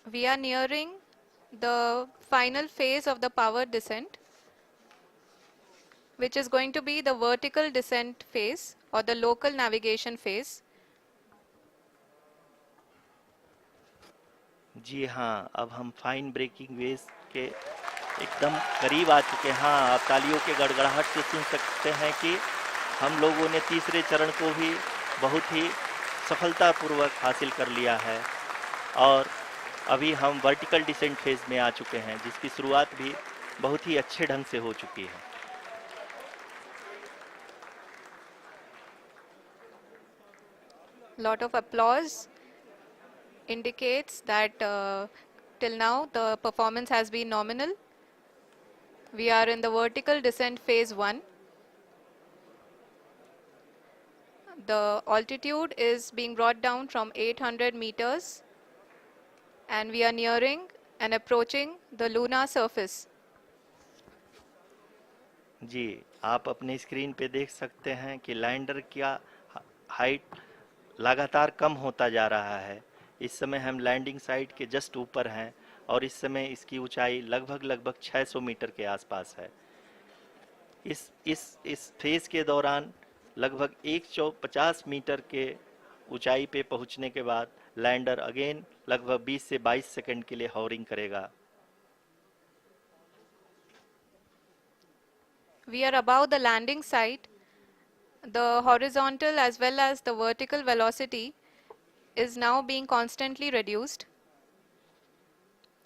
We are nearing the final phase of the power descent, which is going to be the vertical descent phase or the local navigation phase. जी हाँ, अब हम फाइन ब्रेकिंग वेव्स के एकदम करीब आ चुके हैं। हाँ, आप तालियों के गड़गड़ाहट से सुन सकते हैं कि हम लोगों ने तीसरे चरण को भी बहुत ही सफलतापूर्वक हासिल कर लिया है और अभी हम वर्टिकल डिसेंट फेज में आ चुके हैं, जिसकी शुरुआत भी बहुत ही अच्छे ढंग से हो चुकी है। Lot of applause indicates that till now the performance has been nominal. We are in the vertical descent phase 1. The altitude is being brought down from 800 meters and we are nearing and approaching the lunar surface. जी, आप अपने screen पे देख सकते हैं कि lander का height लगातार कम होता जा रहा है। इस समय हम लैंडिंग साइट के जस्ट ऊपर हैं और इस समय इसकी ऊंचाई लगभग 600 मीटर के आसपास है। इस फेज के दौरान लगभग 150 मीटर के ऊंचाई पे पहुंचने के बाद लैंडर अगेन लगभग 20 से 22 सेकंड के लिए हॉवरिंग करेगा। We are above the landing site. The horizontal as well as the vertical velocity is now being constantly reduced.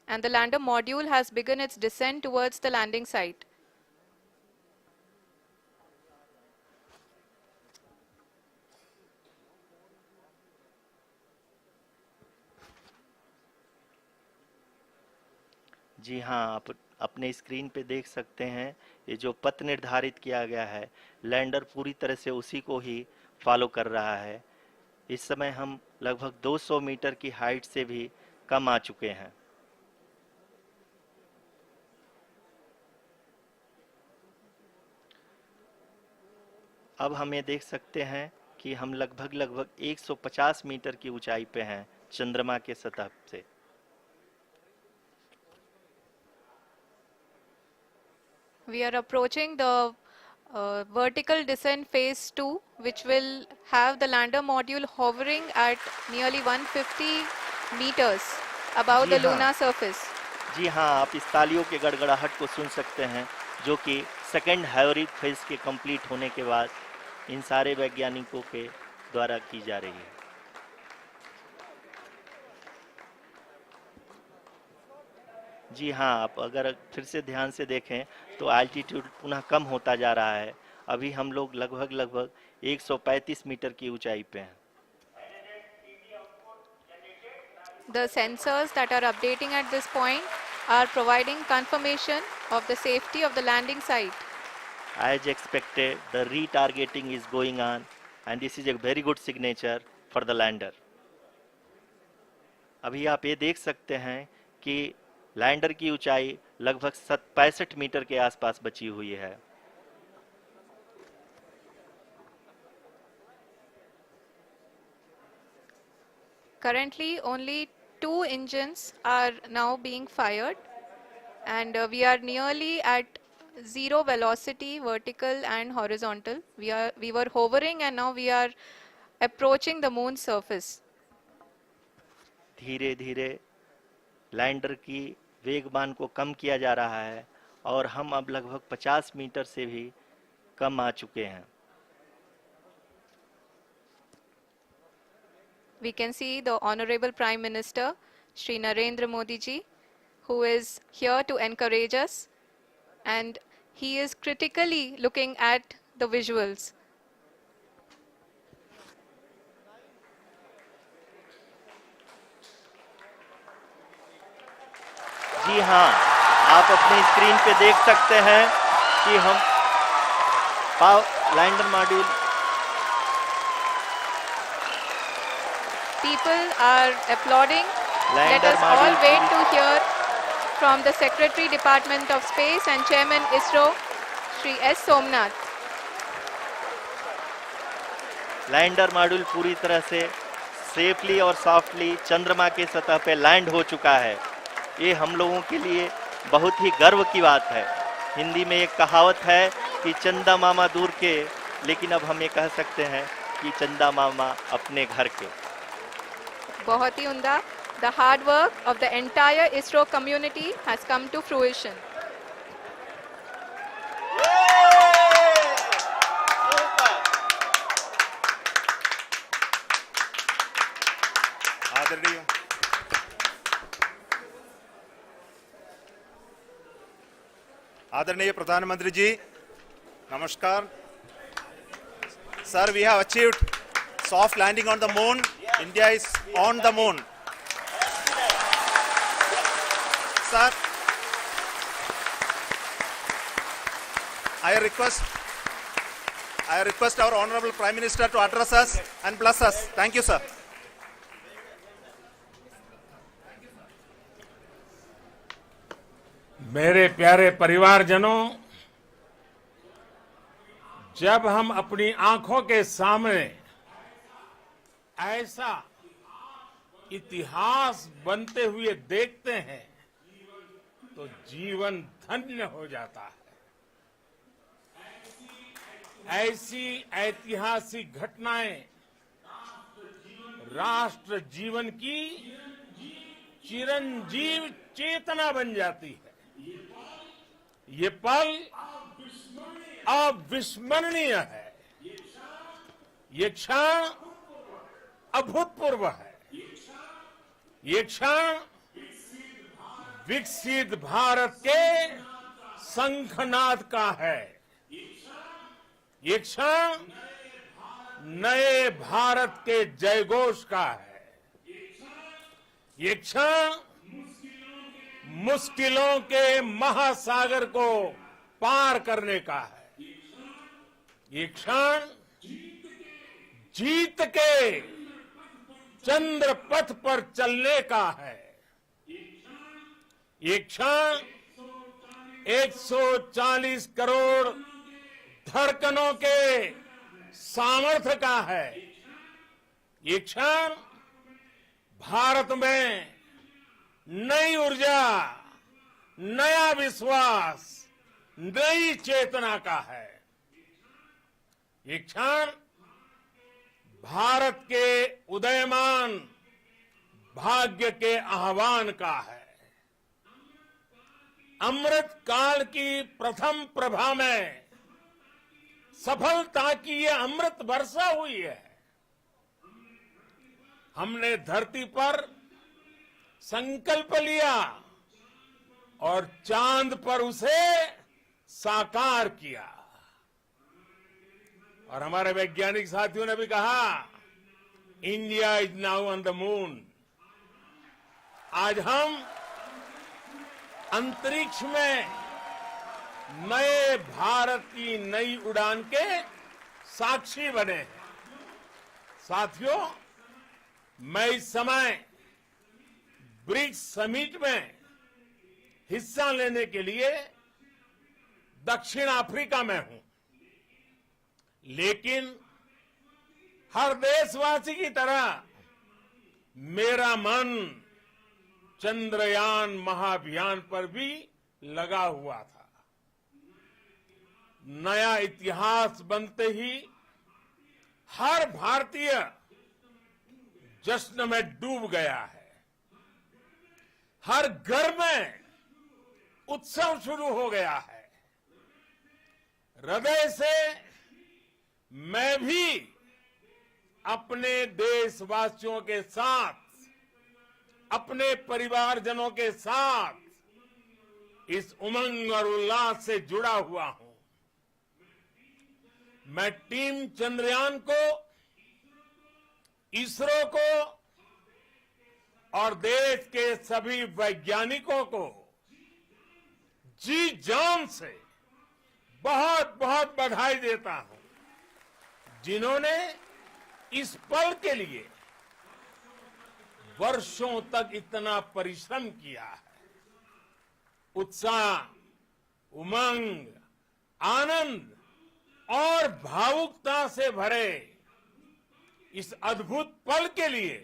And the lander module has begun its descent towards the landing site. जी हाँ, आप अपने screen पे देख सकते हैं ये जो पथ निर्धारित किया गया है, लैंडर पूरी तरह से उसी को ही फॉलो कर रहा है। इस समय हम लगभग 200 मीटर की हाइट से भी कम आ चुके हैं। अब हम ये देख सकते हैं कि हम लगभग 150 मीटर की ऊंचाई पे हैं चंद्रमा के सतह से। We are approaching the vertical descent phase 2, which will have the lander module hovering at nearly 150 meters above ji the हाँ, lunar surface. जी हाँ, आप इस तालियों के गड़गड़ाहट को सुन सकते हैं, जो कि सेकंड हैवरिक फेज के कंप्लीट होने के बाद इन सारे वैज्ञानिकों के द्वारा की जा रही है। जी हाँ, आप अगर फिर से ध्यान से देखें तो एल्टीट्यूड पुनः कम होता जा रहा है। अभी हम लोग लगभग 135 मीटर की ऊंचाई पे हैं। The sensors that are updating at this point are providing confirmation of the safety of the landing site. As expected, the retargeting is going on and this is a very good signature for the lander. अभी आप ये देख सकते हैं कि lander की ऊंचाई लगभग 65 मीटर के आसपास बची हुई है। Currently, only 2 engines are now being fired, and we are nearly at zero velocity, vertical and horizontal. We were hovering, and now we are approaching the moon's surface. धीरे धीरे लैंडर की वेगमान को कम किया जा रहा है और हम अब लगभग 50 मीटर से भी कम आ चुके हैं। We can see the Honorable Prime Minister, Shri Narendra Modi ji, who is here to encourage us, and he is critically looking at the visuals. जी हाँ, आप अपनी स्क्रीन पे देख सकते हैं कि हम lander module People are applauding. Let lander us all module wait to hear from the Secretary Department of Space and Chairman ISRO, Shri S. Somnath. Lander module पूरी तरह से सेफली और सॉफ्टली चंद्रमा के सतह पे लैंड हो चुका है। ये हम लोगों के लिए बहुत ही गर्व की बात है। हिंदी में एक कहावत है कि चंदा मामा दूर के, लेकिन अब हम ये कह सकते हैं कि चंदा मामा अपने घर के। बहुत ही उम्दा. The hard work of the entire ISRO community has come to fruition. आदरणीय आदरणीय प्रधानमंत्री जी, नमस्कार. Sir, we have achieved soft landing on the moon. India is on the moon. Sir, I request our Honorable Prime Minister to address us and bless us. Thank you, sir. मेरे प्यारे परिवारजनों, जब हम अपनी आंखों के सामने ऐसा इतिहास बनते हुए देखते हैं तो जीवन धन्य हो जाता है। ऐसी ऐतिहासिक घटनाएं राष्ट्र जीवन की चिरंजीव चेतना बन जाती है। ये पल अविस्मरणीय है। ये क्षण अभूतपूर्व है। ये क्षण विकसित भारत के शंखनाद का है। ये क्षण नए भारत के जयघोष का है। ये क्षण मुश्किलों के महासागर को पार करने का है। ये क्षण जीत के चंद्र पथ पर चलने का है। ये क्षण 140 करोड़ धड़कनों के सामर्थ्य का है। ये क्षण भारत में नई ऊर्जा, नया विश्वास, नई चेतना का है। ये क्षण भारत के उदयमान भाग्य के आह्वान का है। अमृत काल की प्रथम प्रभा में सफलता की ये अमृत वर्षा हुई है। हमने धरती पर संकल्प लिया और चांद पर उसे साकार किया। और हमारे वैज्ञानिक साथियों ने भी कहा, India is now on the moon. आज हम अंतरिक्ष में नए भारत की नई उड़ान के साक्षी बने हैं। साथियों, मैं इस समय ब्रिक्स समिट में हिस्सा लेने के लिए दक्षिण अफ्रीका में हूं, लेकिन हर देशवासी की तरह मेरा मन चंद्रयान महाअभियान पर भी लगा हुआ था। नया इतिहास बनते ही हर भारतीय जश्न में डूब गया है। हर घर में उत्सव शुरू हो गया है। हृदय से मैं भी अपने देशवासियों के साथ, अपने परिवारजनों के साथ इस उमंग और उल्लास से जुड़ा हुआ हूं। मैं टीम चंद्रयान को, इसरो को और देश के सभी वैज्ञानिकों को जी जान से बहुत बहुत बधाई देता हूं, जिन्होंने इस पल के लिए वर्षों तक इतना परिश्रम किया है। उत्साह, उमंग, आनंद और भावुकता से भरे इस अद्भुत पल के लिए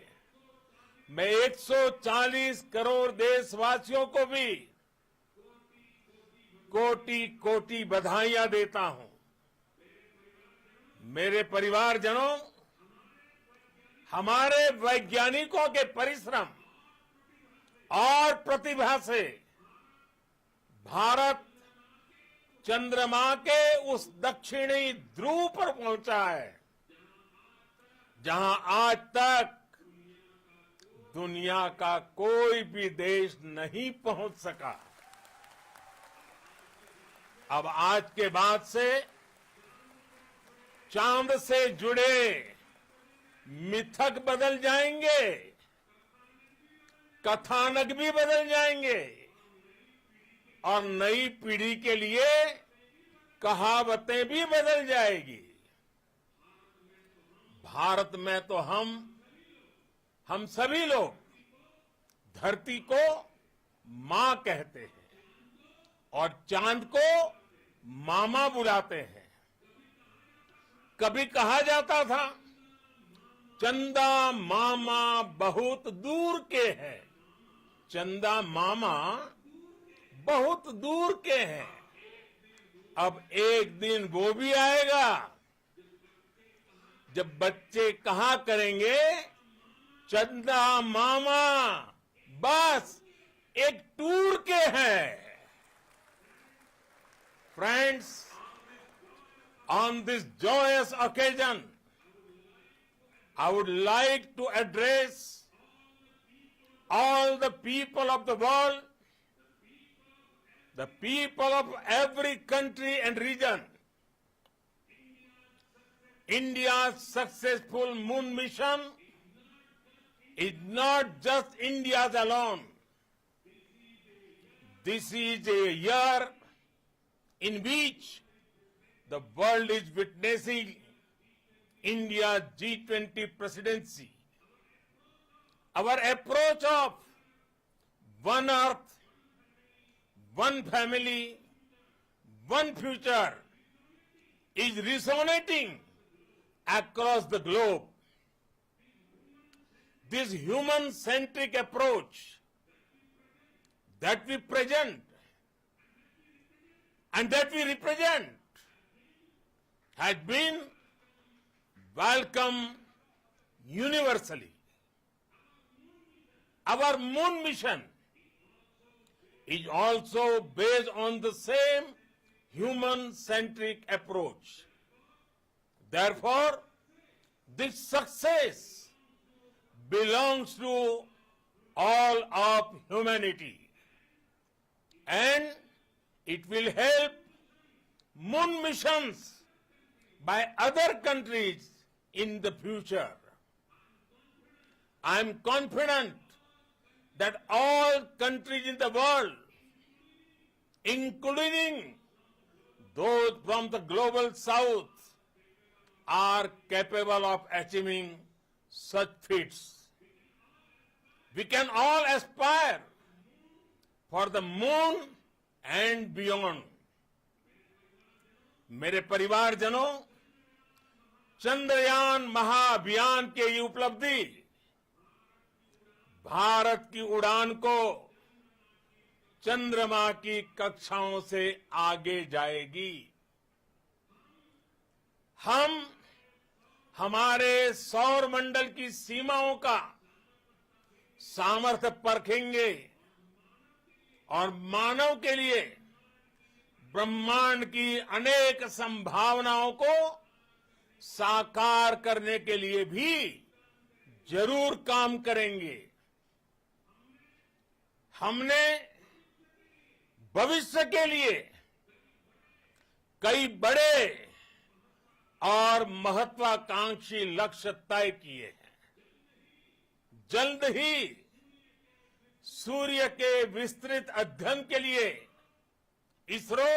मैं 140 करोड़ देशवासियों को भी कोटि कोटि बधाइयां देता हूं। मेरे परिवारजनों, हमारे वैज्ञानिकों के परिश्रम और प्रतिभा से भारत चंद्रमा के उस दक्षिणी ध्रुव पर पहुंचा है जहां आज तक दुनिया का कोई भी देश नहीं पहुंच सका। अब आज के बाद से चांद से जुड़े मिथक बदल जाएंगे, कथानक भी बदल जाएंगे और नई पीढ़ी के लिए कहावतें भी बदल जाएगी। भारत में तो हम सभी लोग धरती को मां कहते हैं और चांद को मामा बुलाते हैं। कभी कहा जाता था चंदा मामा बहुत दूर के हैं, चंदा मामा बहुत दूर के हैं। अब एक दिन वो भी आएगा जब बच्चे कहा करेंगे चंदा मामा बस एक टूर के हैं। Friends, on this joyous occasion, I would like to address all the people of the world, the people of every country and region. India's successful moon mission is not just India's alone. This is a year in which the world is witnessing India's G20 presidency. Our approach of one earth, one family, one future is resonating across the globe. This human-centric approach that we present and that we represent has been welcomed universally. Our moon mission is also based on the same human-centric approach. Therefore, this success belongs to all of humanity, and it will help moon missions by other countries in the future. I am confident that all countries in the world, including those from the global south, are capable of achieving such feats. We can all aspire for the moon and beyond. मेरे परिवारजनों, चंद्रयान महाअभियान के ये उपलब्धि भारत की उड़ान को चंद्रमा की कक्षाओं से आगे जाएगी। हम हमारे सौर मंडल की सीमाओं का सामर्थ्य परखेंगे और मानव के लिए ब्रह्मांड की अनेक संभावनाओं को साकार करने के लिए भी जरूर काम करेंगे। हमने भविष्य के लिए कई बड़े और महत्वाकांक्षी लक्ष्य तय किए हैं। जल्द ही सूर्य के विस्तृत अध्ययन के लिए ISRO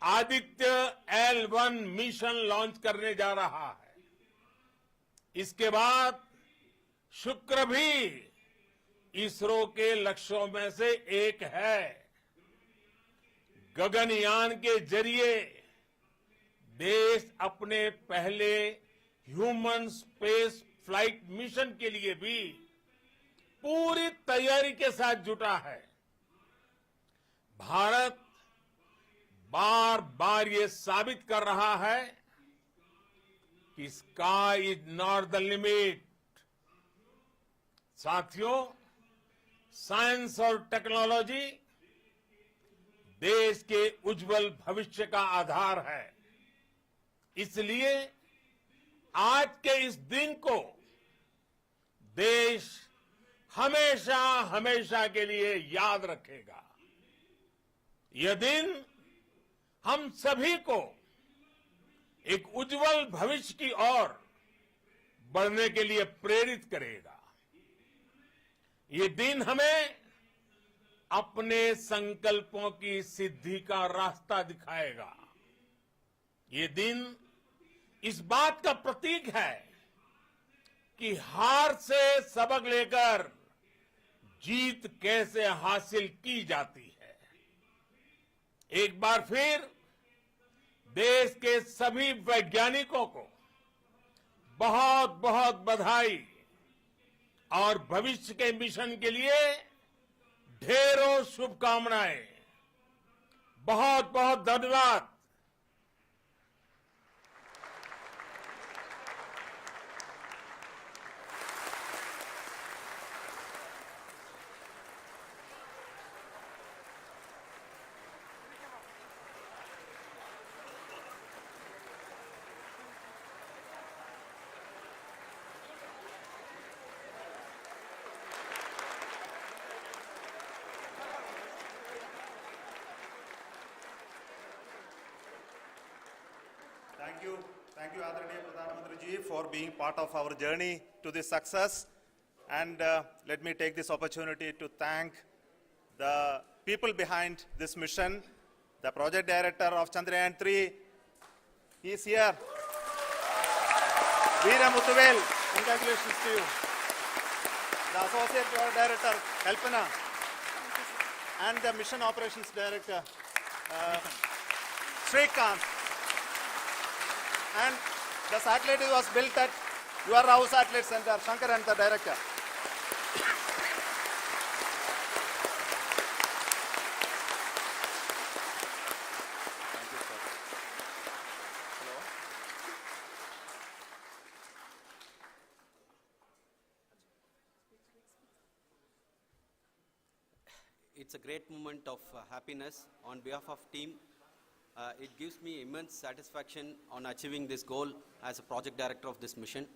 Aditya L1 mission launch करने जा रहा है। इसके बाद शुक्र भी इसरो के लक्ष्यों में से एक है। गगनयान के जरिए देश अपने पहले ह्यूमन स्पेस फ्लाइट मिशन के लिए भी पूरी तैयारी के साथ जुटा है। भारत बार बार ये साबित कर रहा है कि sky is not the limit. साथियों, साइंस और टेक्नोलॉजी देश के उज्जवल भविष्य का आधार है। इसलिए आज के इस दिन को देश हमेशा हमेशा के लिए याद रखेगा। यह दिन हम सभी को एक उज्जवल भविष्य की ओर बढ़ने के लिए प्रेरित करेगा। ये दिन हमें अपने संकल्पों की सिद्धि का रास्ता दिखाएगा। ये दिन इस बात का प्रतीक है कि हार से सबक लेकर जीत कैसे हासिल की जाती है। एक बार फिर देश के सभी वैज्ञानिकों को बहुत बहुत बधाई और भविष्य के मिशन के लिए ढेरों शुभकामनाएं। बहुत बहुत धन्यवाद। Thank you, Adरणीय Pradhan Ji, for being part of our journey to this success. And let me take this opportunity to thank the people behind this mission, the project director of Chandrayaan-3. He is here. Veera Muthuvel, congratulations to you. The associate project director, Kalpana, and the mission operations director, Srikanth. And the satellite was built at your house satellite center, Shankar and the director. Thank you, sir. Hello. It's a great moment of happiness on behalf of team. It gives me immense satisfaction on achieving this goal as a project director of this mission.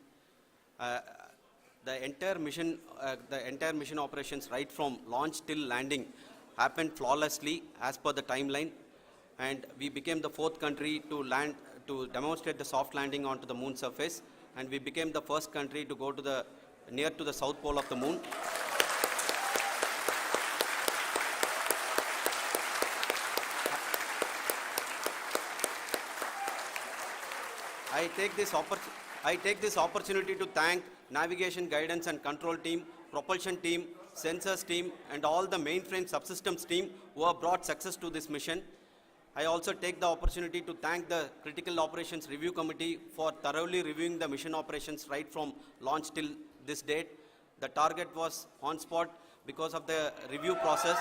The entire mission operations right from launch till landing happened flawlessly as per the timeline, and we became the 4th country to demonstrate the soft landing onto the moon surface, and we became the first country to go to near to the south pole of the moon. I take this opportunity to thank navigation, guidance and control team, propulsion team, sensors team and all the mainframe subsystems team who have brought success to this mission. I also take the opportunity to thank the Critical Operations Review Committee for thoroughly reviewing the mission operations right from launch till this date. The target was on spot because of the review process.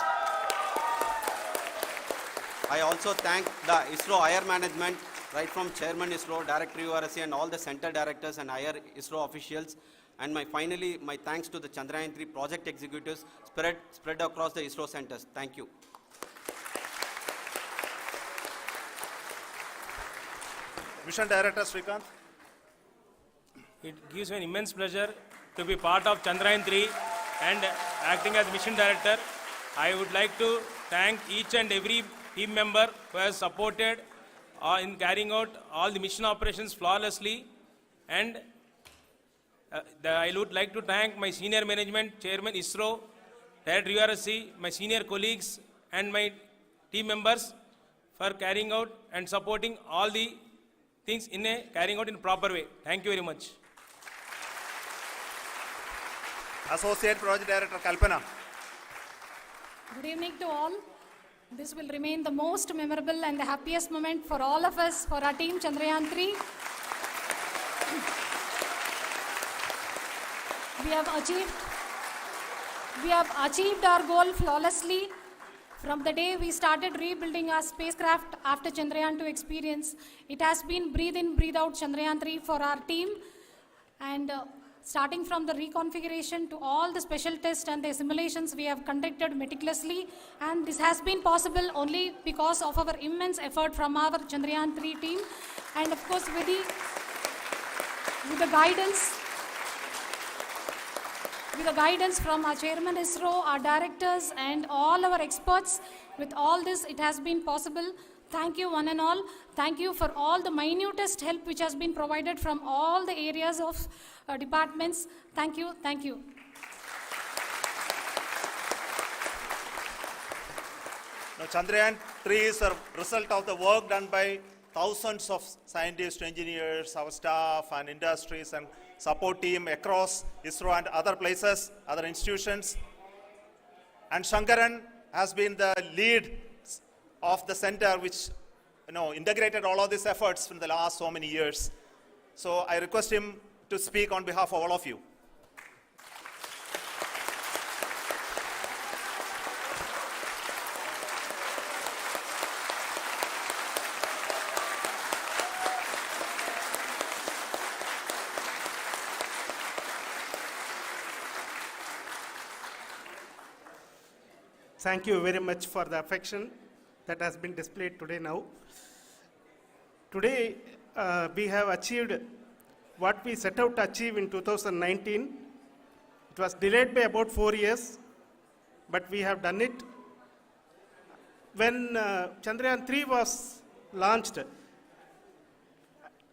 I also thank the ISRO higher management, right from Chairman ISRO, Director URSC and all the center directors and higher ISRO officials. And finally, my thanks to the Chandrayaan-3 project executives spread across the ISRO centers. Thank you. Mission Director Srikanth. It gives me an immense pleasure to be part of Chandrayaan-3 and acting as Mission Director. I would like to thank each and every team member who has supported in carrying out all the mission operations flawlessly. And I would like to thank my senior management, Chairman ISRO, Director URSC, my senior colleagues and my team members for carrying out and supporting all the things carrying out in a proper way. Thank you very much. Associate Project Director Kalpana. Good evening to all. This will remain the most memorable and the happiest moment for all of us, for our team Chandrayaan 3. We have achieved our goal flawlessly. From the day we started rebuilding our spacecraft after Chandrayaan 2 experience, it has been breathe in, breathe out Chandrayaan 3 for our team. And starting from the reconfiguration to all the special tests and the simulations we have conducted meticulously, and this has been possible only because of our immense effort from our Chandrayaan 3 team, and of course with the guidance from our chairman ISRO, our directors and all our experts. With all this, it has been possible. Thank you one and all. Thank you for all the minutest help which has been provided from all the areas of departments. Thank you. Thank you. Now, Chandrayaan 3 is a result of the work done by thousands of scientists, engineers, our staff and industries and support team across ISRO and other places, other institutions. And Shankaran has been the lead of the center which integrated all of these efforts in the last so many years. So I request him to speak on behalf of all of you. Thank you very much for the affection that has been displayed today now. Today, we have achieved what we set out to achieve in 2019. It was delayed by about 4 years, but we have done it. When Chandrayaan 3 was launched,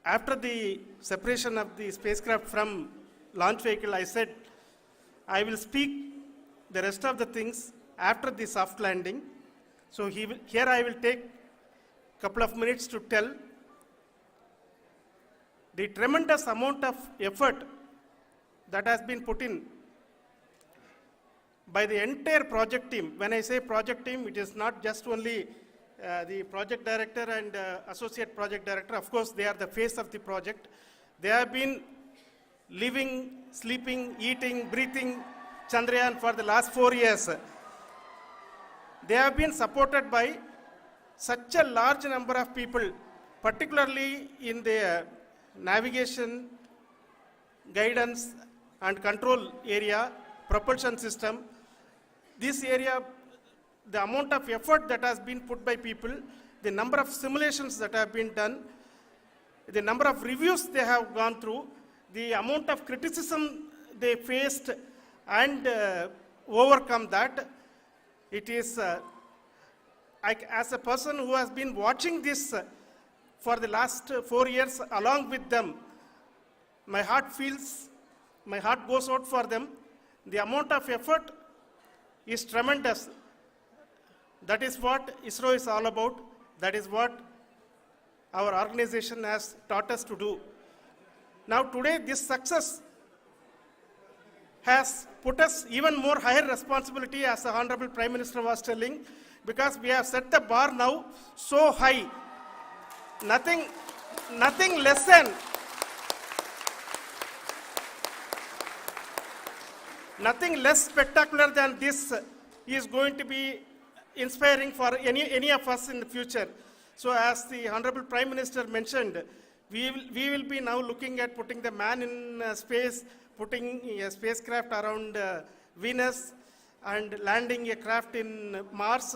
after the separation of the spacecraft from launch vehicle, I said, I will speak the rest of the things after the soft landing. So here I will take a couple of minutes to tell the tremendous amount of effort that has been put in by the entire project team. When I say project team, it is not just only the project director and associate project director. Of course, they are the face of the project. They have been living, sleeping, eating, breathing Chandrayaan for the last 4 years. They have been supported by such a large number of people, particularly in the navigation, guidance and control area, propulsion system. This area, the amount of effort that has been put by people, the number of simulations that have been done, the number of reviews they have gone through, the amount of criticism they faced and overcome that. It is, as a person who has been watching this for the last 4 years along with them, my heart goes out for them. The amount of effort is tremendous. That is what ISRO is all about. That is what our organization has taught us to do. Now today, this success has put us even more higher responsibility, as the Honorable Prime Minister was telling, because we have set the bar now so high. Nothing less spectacular than this is going to be inspiring for any of us in the future. So as the Honorable Prime Minister mentioned, we will be now looking at putting the man in space, putting a spacecraft around Venus and landing a craft in Mars.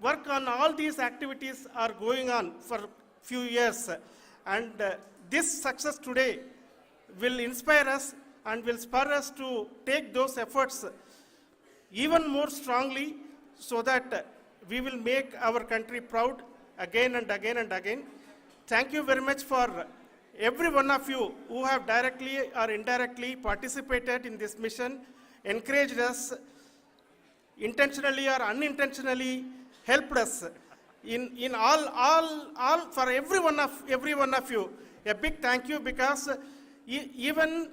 Work on all these activities are going on for a few years. And this success today will inspire us and will spur us to take those efforts even more strongly so that we will make our country proud again and again and again. Thank you very much for every one of you who have directly or indirectly participated in this mission, encouraged us, intentionally or unintentionally helped us in all for every one of you. A big thank you, because even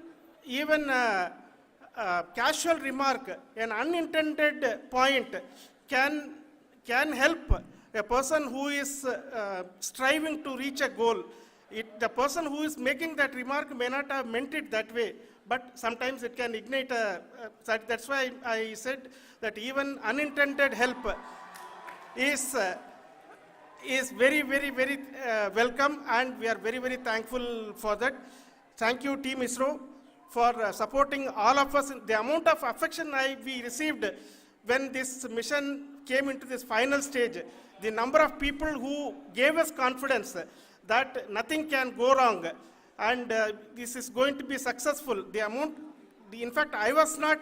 casual remark, an unintended point can help a person who is striving to reach a goal. The person who is making that remark may not have meant it that way, but sometimes it can ignite that's why I said that even unintended help is very, very, very welcome, and we are very, very thankful for that. Thank you, Team ISRO, for supporting all of us. The amount of affection we received when this mission came into this final stage, the number of people who gave us confidence that nothing can go wrong, and this is going to be successful. In fact, I was not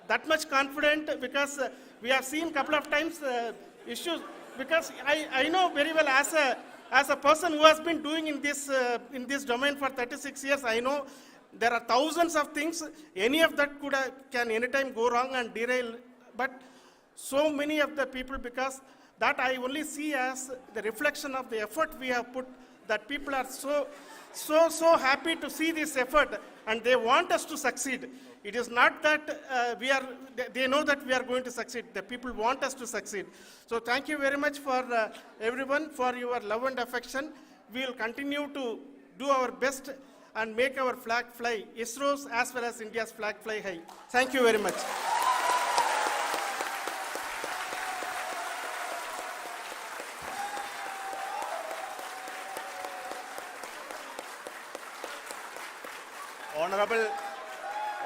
that much confident, because we have seen couple of times issues, because I know very well as a person who has been doing in this domain for 36 years, I know there are thousands of things. Any of that can anytime go wrong and derail. But so many of the people, because that I only see as the reflection of the effort we have put, that people are so happy to see this effort, and they want us to succeed. It is not that they know that we are going to succeed. The people want us to succeed. So thank you very much for everyone for your love and affection. We will continue to do our best and make our flag fly, ISRO's as well as India's flag fly high. Thank you very much.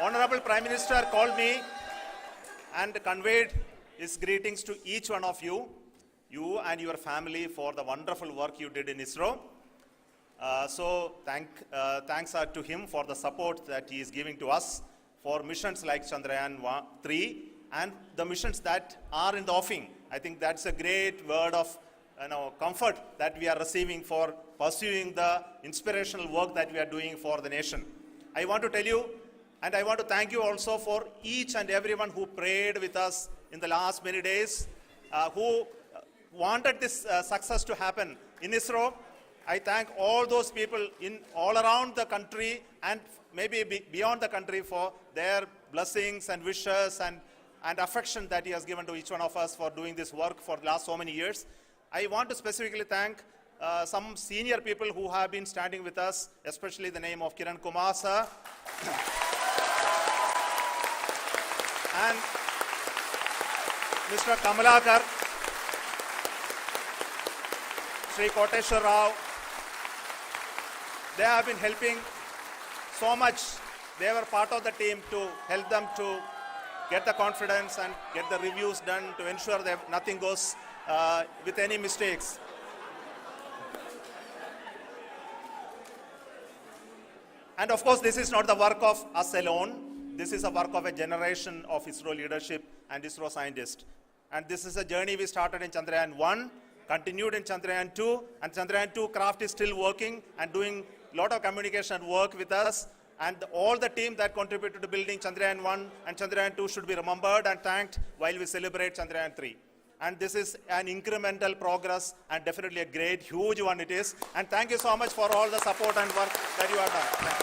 Honorable Prime Minister called me and conveyed his greetings to each one of you and your family, for the wonderful work you did in ISRO. Thanks are to him for the support that he is giving to us for missions like Chandrayaan 3 and the missions that are in the offing. I think that's a great word of comfort that we are receiving for pursuing the inspirational work that we are doing for the nation. I want to tell you, and I want to thank you also for each and everyone who prayed with us in the last many days, who wanted this success to happen in ISRO. I thank all those people all around the country and maybe beyond the country for their blessings and wishes and affection that he has given to each one of us for doing this work for the last so many years. I want to specifically thank some senior people who have been standing with us, especially the name of Kiran Kumar sir and Mr. Kamalakar, Sri Koteshwar Rao. They have been helping so much. They were part of the team to help them to get the confidence and get the reviews done to ensure that nothing goes with any mistakes. And of course, this is not the work of us alone. This is a work of a generation of ISRO leadership and ISRO scientists. And this is a journey we started in Chandrayaan 1, continued in Chandrayaan 2, and Chandrayaan 2 craft is still working and doing a lot of communication work with us. And all the team that contributed to building Chandrayaan 1 and Chandrayaan 2 should be remembered and thanked while we celebrate Chandrayaan 3. And this is an incremental progress and definitely a great, huge one it is. And thank you so much for all the support and work that you have done.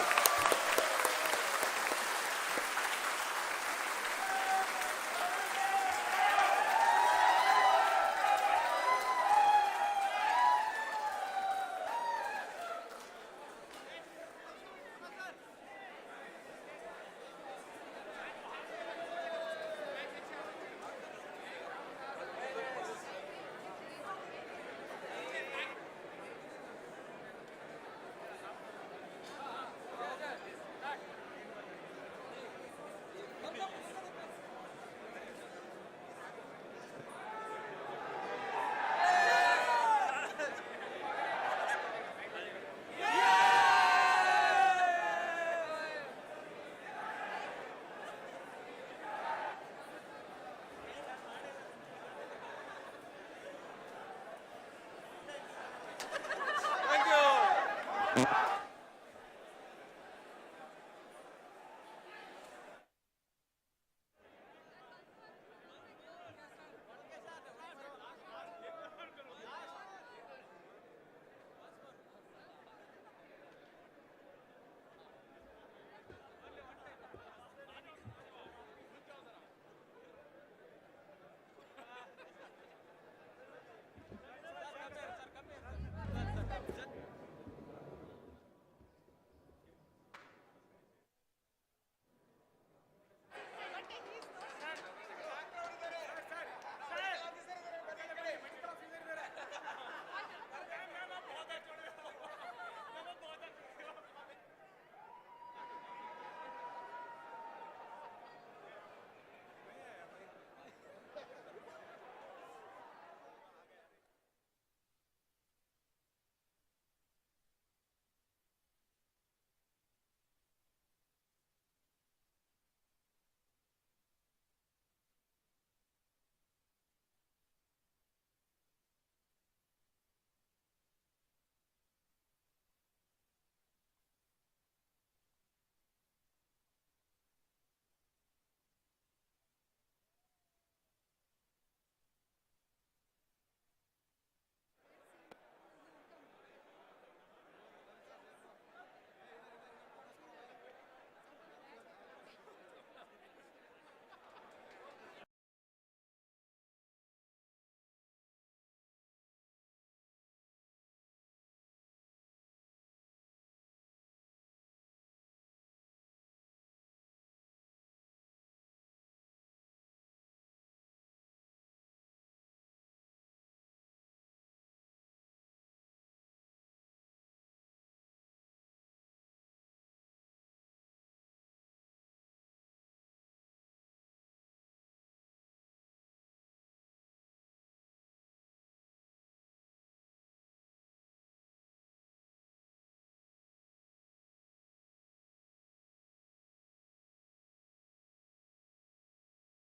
Thank you.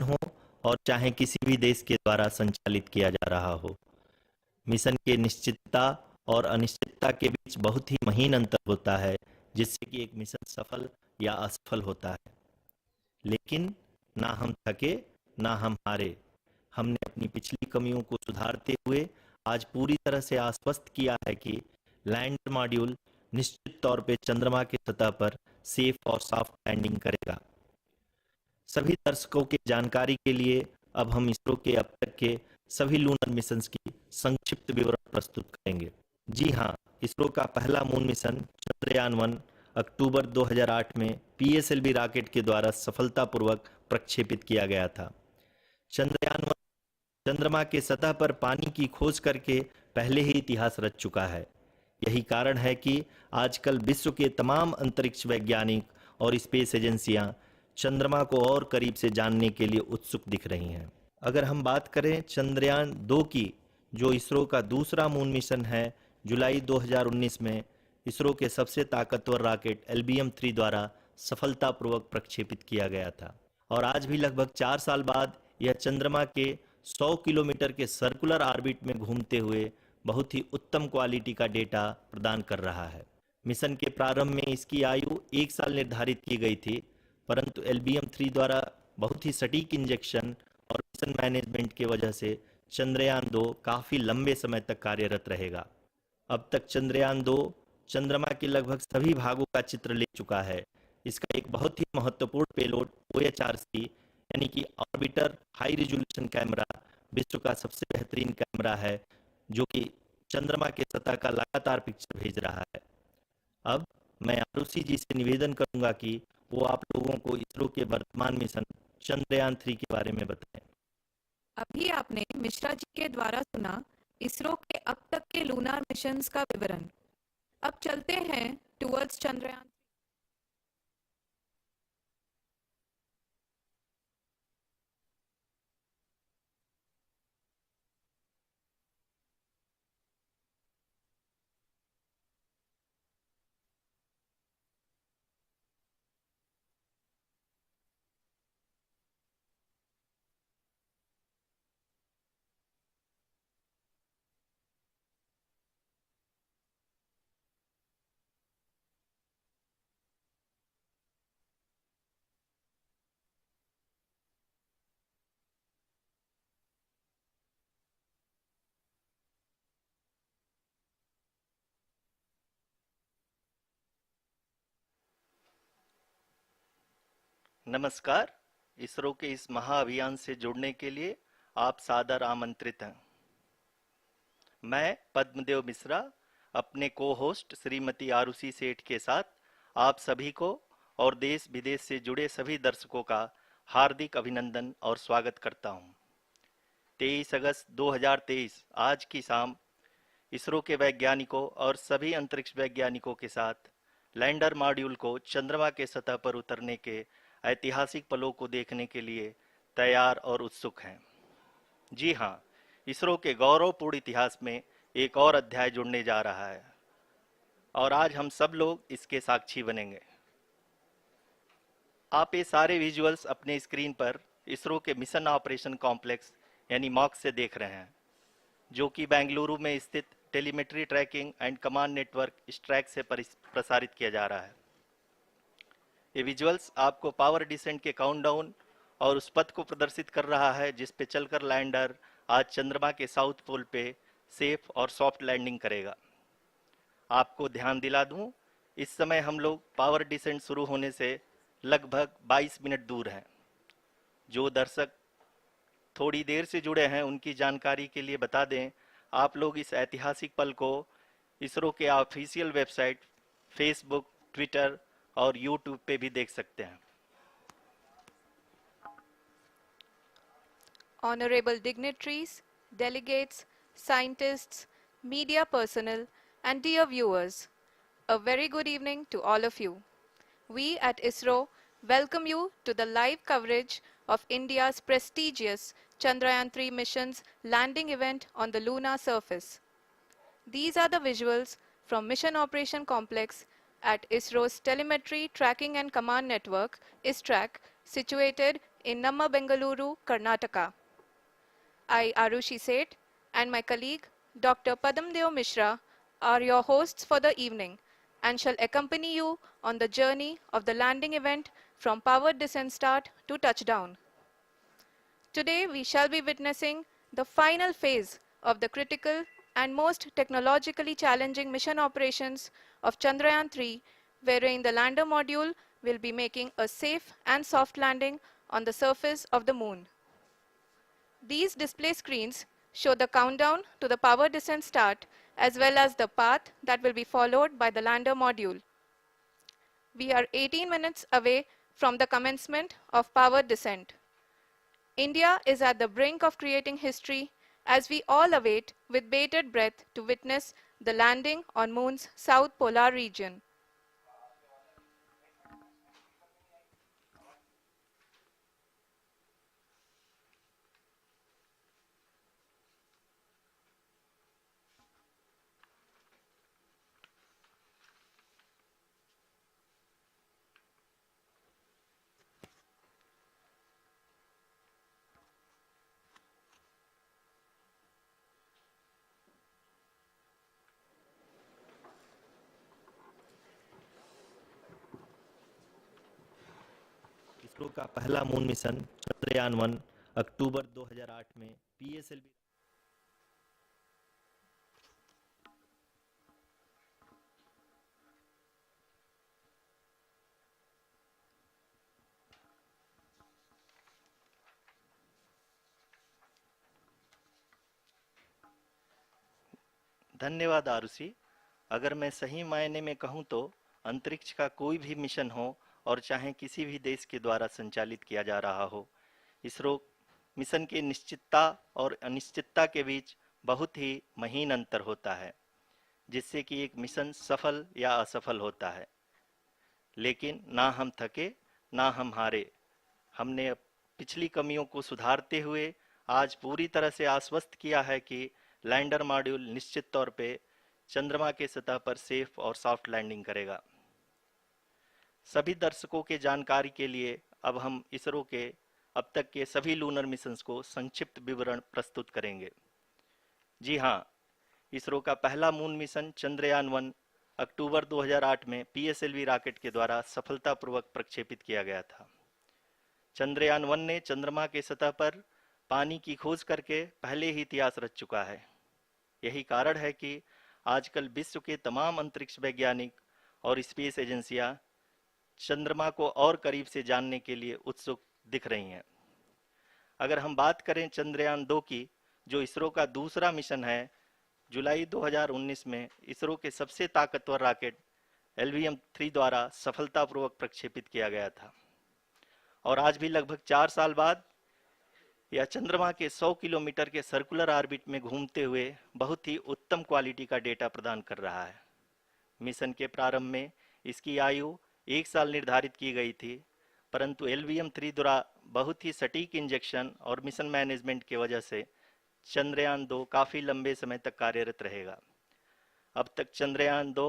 हो और चाहे किसी भी देश के द्वारा संचालित किया जा रहा हो, मिशन के निश्चितता और अनिश्चितता के बीच बहुत ही महीन अंतर होता है, जिससे कि एक मिशन सफल या असफल होता है। लेकिन ना हम थके ना हम हारे। हमने अपनी पिछली कमियों को सुधारते हुए आज पूरी तरह से आश्वस्त किया है कि लैंडर मॉड्यूल निश्चित तौर पे चंद्रमा की सतह पर सेफ और सॉफ्ट लैंडिंग करेगा। सभी दर्शकों की जानकारी के लिए अब हम इसरो के अब तक के सभी लूनर मिशंस की संक्षिप्त विवरण प्रस्तुत करेंगे। जी हाँ, इसरो का पहला मून मिशन चंद्रयान-1 अक्टूबर 2008 में पीएसएलवी रॉकेट के द्वारा सफलतापूर्वक प्रक्षेपित किया गया था। चंद्रयान-1 चंद्रमा के सतह पर पानी की खोज करके पहले ही इतिहास रच चुका है। यही कारण है कि आजकल विश्व के तमाम अंतरिक्ष वैज्ञानिक और स्पेस एजेंसियां चंद्रमा को और करीब से जानने के लिए उत्सुक दिख रही हैं। अगर हम बात करें चंद्रयान-2 की, जो इसरो का दूसरा मून मिशन है, जुलाई 2019 में इसरो के सबसे ताकतवर रॉकेट LBM-3 द्वारा सफलतापूर्वक प्रक्षेपित किया गया था और आज भी लगभग 4 साल बाद यह चंद्रमा के 100 किलोमीटर के सर्कुलर ऑर्बिट में घूमते हुए बहुत ही उत्तम क्वालिटी का डेटा प्रदान कर रहा है। मिशन के प्रारंभ में इसकी आयु 1 साल निर्धारित की गई थी, परंतु LBM-3 द्वारा बहुत ही सटीक इंजेक्शन और मिशन मैनेजमेंट की वजह से चंद्रयान-2 काफ़ी लंबे समय तक कार्यरत रहेगा। अब तक चंद्रयान-2 चंद्रमा के लगभग सभी भागों का चित्र ले चुका है। इसका एक बहुत ही महत्वपूर्ण पेलोड OHRC यानी कि ऑर्बिटर हाई रिजोल्यूशन कैमरा विश्व का सबसे बेहतरीन कैमरा है, जो कि चंद्रमा के सतह का लगातार पिक्चर भेज रहा है। अब मैं आरुषि जी से निवेदन करूंगा कि वो आप लोगों को इसरो के वर्तमान मिशन चंद्रयान-3 के बारे में बताएं। अभी आपने मिश्रा जी के द्वारा सुना इसरो के अब तक के लूनार मिशंस का विवरण। अब चलते हैं टुवर्ड्स चंद्रयान। नमस्कार, इसरो के इस महाअभियान से जुड़ने के लिए आप सादर आमंत्रित हैं। मैं पद्मदेव मिश्रा अपने को-होस्ट श्रीमती आरुषि सेठ के साथ आप सभी को और देश विदेश से जुड़े सभी दर्शकों का हार्दिक अभिनंदन और स्वागत करता हूं। 23 अगस्त 2023 आज की शाम इसरो के वैज्ञानिकों और सभी अंतरिक्ष वैज्ञानिकों के साथ लैंडर मॉड्यूल को चंद्रमा के सतह पर उतरने के ऐतिहासिक पलों को देखने के लिए तैयार और उत्सुक हैं। जी हाँ, इसरो के गौरवपूर्ण इतिहास में एक और अध्याय जुड़ने जा रहा है और आज हम सब लोग इसके साक्षी बनेंगे। आप ये सारे विजुअल्स अपने स्क्रीन पर इसरो के मिशन ऑपरेशन कॉम्प्लेक्स यानी मॉक्स से देख रहे हैं, जो कि बेंगलुरु में स्थित telemetry tracking and command network ISTRAC से प्रसारित किया जा रहा है। ये विजुअल्स आपको पावर डिसेंट के काउंटडाउन और उस पथ को प्रदर्शित कर रहा है जिस पे चलकर लैंडर आज चंद्रमा के साउथ पोल पे सेफ और सॉफ्ट लैंडिंग करेगा। आपको ध्यान दिला दूं, इस समय हम लोग पावर डिसेंट शुरू होने से लगभग 22 मिनट दूर हैं। जो दर्शक थोड़ी देर से जुड़े हैं उनकी जानकारी के लिए बता दें, आप लोग इस ऐतिहासिक पल को इसरो के ऑफिशियल वेबसाइट, फेसबुक, ट्विटर और यूट्यूब पे भी देख सकते हैं। Honorable dignitaries, delegates, scientists, media personnel, and dear viewers, a very good evening to all of you. We at ISRO welcome you to the live coverage of India's prestigious Chandrayaan-3 mission's landing event on the lunar surface. These are the visuals from Mission Operation Complex at ISRO's Telemetry Tracking and Command Network, ISTRAC, situated in Namma Bengaluru, Karnataka. I, Arushi Seth, and my colleague, Dr. Padamdeo Mishra, are your hosts for the evening and shall accompany you on the journey of the landing event from powered descent start to touchdown. Today, we shall be witnessing the final phase of the critical and most technologically challenging mission operations of Chandrayaan-3, wherein the lander module will be making a safe and soft landing on the surface of the moon. These display screens show the countdown to the power descent start as well as the path that will be followed by the lander module. We are 18 minutes away from the commencement of power descent. India is at the brink of creating history as we all await with bated breath to witness the landing on Moon's south polar region. ISRO का पहला moon mission Chandrayaan one अक्टूबर 2008 में PSLV धन्यवाद आरुषि। अगर मैं सही मायने में कहूं तो अंतरिक्ष का कोई भी मिशन हो और चाहे किसी भी देश के द्वारा संचालित किया जा रहा हो, इसरो मिशन की निश्चितता और अनिश्चितता के बीच बहुत ही महीन अंतर होता है, जिससे कि एक मिशन सफल या असफल होता है। लेकिन ना हम थके ना हम हारे। हमने पिछली कमियों को सुधारते हुए आज पूरी तरह से आश्वस्त किया है कि लैंडर मॉड्यूल निश्चित तौर पे चंद्रमा के सतह पर सेफ और सॉफ्ट लैंडिंग करेगा। सभी दर्शकों के जानकारी के लिए अब हम इसरो के अब तक के सभी लूनर मिशंस को संक्षिप्त विवरण प्रस्तुत करेंगे। जी हाँ, इसरो का पहला मून मिशन चंद्रयान-1 अक्टूबर 2008 में पीएसएलवी रॉकेट के द्वारा सफलतापूर्वक प्रक्षेपित किया गया था। चंद्रयान-1 ने चंद्रमा के सतह पर पानी की खोज करके पहले ही इतिहास रच चुका है। यही कारण है कि आजकल विश्व के तमाम अंतरिक्ष वैज्ञानिक और स्पेस एजेंसियां चंद्रमा को और करीब से जानने के लिए उत्सुक दिख रही हैं। अगर हम बात करें चंद्रयान-2 की, जो इसरो का दूसरा मिशन है, जुलाई 2019 में इसरो के सबसे ताकतवर रॉकेट LVM-3 द्वारा सफलतापूर्वक प्रक्षेपित किया गया था और आज भी लगभग 4 साल बाद यह चंद्रमा के 100 किलोमीटर के सर्कुलर ऑर्बिट में घूमते हुए बहुत ही उत्तम क्वालिटी का डेटा प्रदान कर रहा है। मिशन के प्रारंभ में इसकी आयु 1 साल निर्धारित की गई थी, परंतु LVM-3 द्वारा बहुत ही सटीक इंजेक्शन और मिशन मैनेजमेंट की वजह से चंद्रयान-2 काफ़ी लंबे समय तक कार्यरत रहेगा। अब तक चंद्रयान-2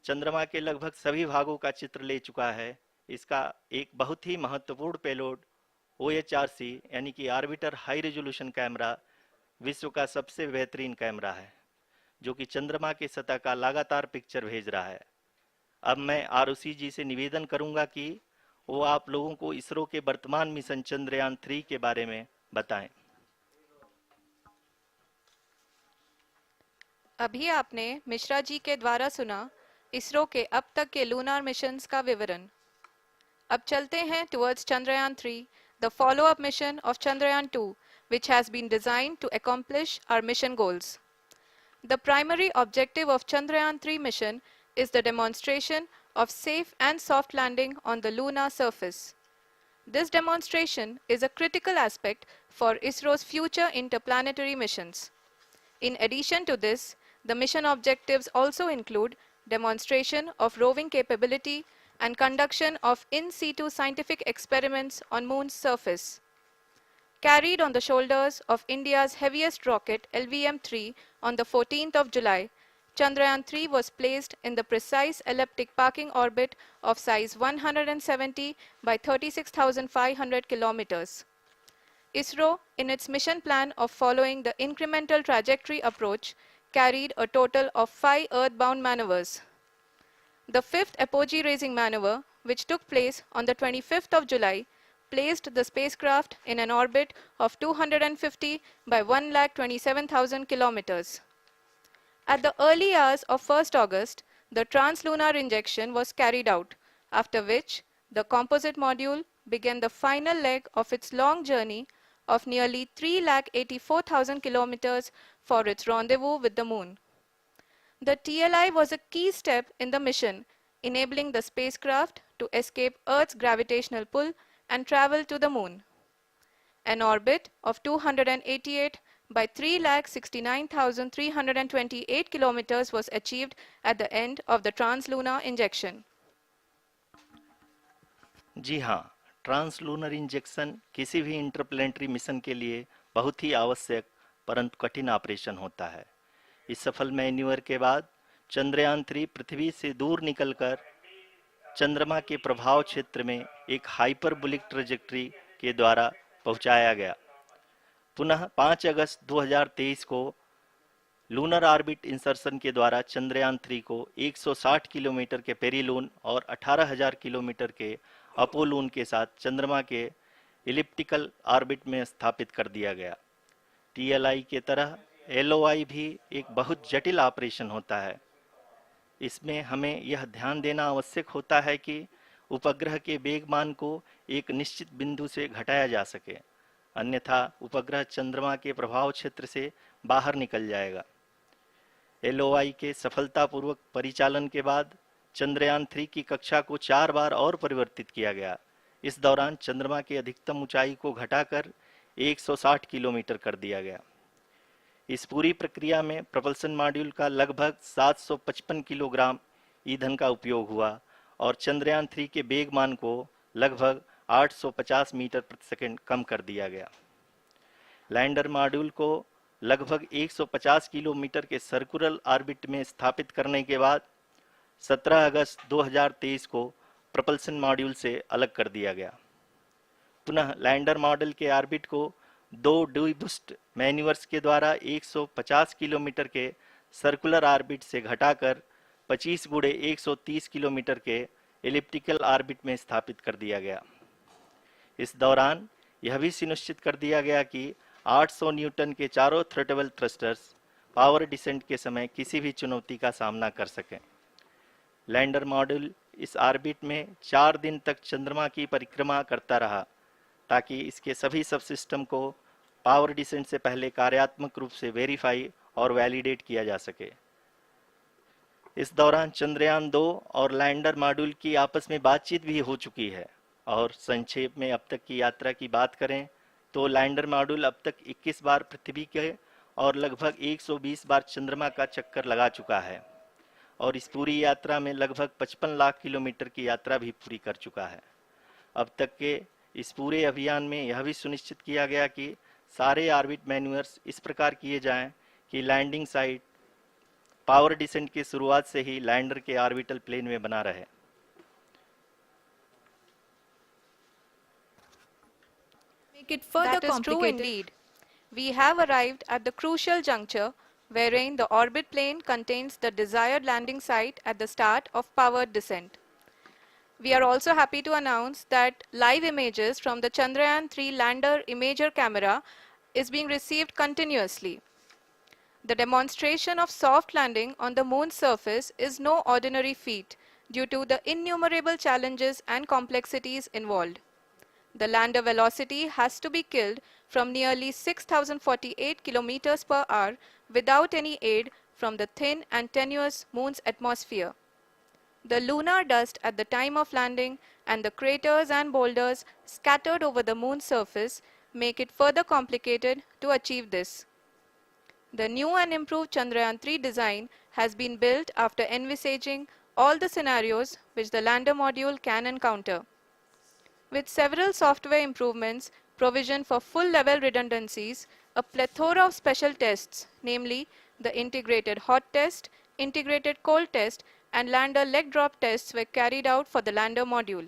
चंद्रमा के लगभग सभी भागों का चित्र ले चुका है। इसका एक बहुत ही महत्वपूर्ण पेलोड OHRC यानी कि ऑर्बिटर हाई रेजोल्यूशन कैमरा विश्व का सबसे बेहतरीन कैमरा है, जो कि चंद्रमा के सतह का लगातार पिक्चर भेज रहा है। अब मैं आरुषि जी से निवेदन करूंगा कि वो आप लोगों को इसरो के वर्तमान मिशन चंद्रयान-3 के बारे में बताएं। अभी आपने मिश्रा जी के द्वारा सुना इसरो के अब तक के लूनार मिशंस का विवरण। अब चलते हैं towards Chandrayaan-3, the follow-up mission of Chandrayaan-2, which has been designed to accomplish our mission goals. The primary objective of Chandrayaan-3 mission is the demonstration of safe and soft landing on the lunar surface. This demonstration is a critical aspect for ISRO's future interplanetary missions. In addition to this, the mission objectives also include demonstration of roving capability and conduction of in situ scientific experiments on Moon's surface. Carried on the shoulders of India's heaviest rocket LVM-3 on the 14th of July, Chandrayaan-3 was placed in the precise elliptic parking orbit of size 170 by 36,500 kilometers. ISRO, in its mission plan of following the incremental trajectory approach, carried a total of 5 earthbound maneuvers. The fifth apogee raising maneuver, which took place on the 25th of July, placed the spacecraft in an orbit of 250 by 1,27,000 kilometers. At the early hours of 1st August, the translunar injection was carried out, after which the composite module began the final leg of its long journey of nearly 3,84,000 kilometers for its rendezvous with the Moon. The TLI was a key step in the mission, enabling the spacecraft to escape Earth's gravitational pull and travel to the Moon. An orbit of 288 by 3,69,328 kilometers was achieved at the end of the translunar injection. जी हाँ, translunar injection किसी भी interplanetary mission के लिए बहुत ही आवश्यक परंतु कठिन operation होता है। इस सफल मैन्यूवर के बाद चंद्रयान-3 पृथ्वी से दूर निकलकर चंद्रमा के प्रभाव क्षेत्र में एक हाइपरबोलिक ट्रेजेक्टरी के द्वारा पहुंचाया गया। पुनः 5 अगस्त 2023 को लूनर ऑर्बिट इंसर्शन के द्वारा चंद्रयान-3 को 160 किलोमीटर के पेरीलून और 18,000 किलोमीटर के अपोलून के साथ चंद्रमा के इलिप्टिकल ऑर्बिट में स्थापित कर दिया गया। टीएलआई के तरह एलओआई भी एक बहुत जटिल ऑपरेशन होता है। इसमें हमें यह ध्यान देना आवश्यक होता है कि उपग्रह के वेगमान को एक निश्चित बिंदु से घटाया जा सके, अन्यथा उपग्रह चंद्रमा के प्रभाव क्षेत्र से बाहर निकल जाएगा। एलओआई के सफलतापूर्वक परिचालन के बाद चंद्रयान-3 की कक्षा को 4 बार और परिवर्तित किया गया। इस दौरान चंद्रमा की अधिकतम ऊंचाई को घटाकर 160 किलोमीटर कर दिया गया। इस पूरी प्रक्रिया में प्रपल्सन मॉड्यूल का लगभग 755 किलोग्राम ईंधन का उपयोग हुआ और चंद्रयान-3 के वेगमान को लगभग 850 मीटर प्रति सेकंड कम कर दिया गया। लैंडर मॉड्यूल को लगभग 150 किलोमीटर के सर्कुलर ऑर्बिट में स्थापित करने के बाद 17 अगस्त 2023 को प्रपल्सन मॉड्यूल से अलग कर दिया गया। पुनः लैंडर मॉडल के ऑर्बिट को 2 डीबूस्ट मैन्यूवर्स के द्वारा 150 किलोमीटर के सर्कुलर ऑर्बिट से घटाकर 25 गुणे 130 किलोमीटर के एलिप्टिकल ऑर्बिट में स्थापित कर दिया गया। इस दौरान यह भी सुनिश्चित कर दिया गया कि 800 न्यूटन के चारों थ्रोटेबल थ्रस्टर्स पावर डिसेंट के समय किसी भी चुनौती का सामना कर सकें। लैंडर मॉड्यूल इस ऑर्बिट में 4 दिन तक चंद्रमा की परिक्रमा करता रहा ताकि इसके सभी सब सिस्टम को पावर डिसेंट से पहले कार्यात्मक रूप से वेरीफाई और वैलिडेट किया जा सके। इस दौरान चंद्रयान-2 और लैंडर मॉड्यूल की आपस में बातचीत भी हो चुकी है। और संक्षेप में अब तक की यात्रा की बात करें तो लैंडर मॉड्यूल अब तक 21 बार पृथ्वी के और लगभग 120 बार चंद्रमा का चक्कर लगा चुका है और इस पूरी यात्रा में लगभग 55 लाख किलोमीटर की यात्रा भी पूरी कर चुका है। अब तक के इस पूरे अभियान में यह भी सुनिश्चित किया गया कि सारे ऑर्बिट मैन्यूवर्स इस प्रकार किए जाएं कि लैंडिंग साइट पावर डिसेंट की शुरुआत से ही लैंडर के ऑर्बिटल प्लेन में बना रहे। Make it further that is true indeed. We have arrived at the crucial juncture wherein the orbit plane contains the desired landing site at the start of powered descent. We are also happy to announce that live images from the Chandrayaan-3 lander imager camera is being received continuously. The demonstration of soft landing on the moon's surface is no ordinary feat due to the innumerable challenges and complexities involved. The lander velocity has to be killed from nearly 6,048 kilometers per hour without any aid from the thin and tenuous moon's atmosphere. The lunar dust at the time of landing and the craters and boulders scattered over the moon's surface make it further complicated to achieve this. The new and improved Chandrayaan-3 design has been built after envisaging all the scenarios which the lander module can encounter. With several software improvements, provision for full-level redundancies, a plethora of special tests, namely the integrated hot test, integrated cold test, and lander leg drop tests were carried out for the lander module.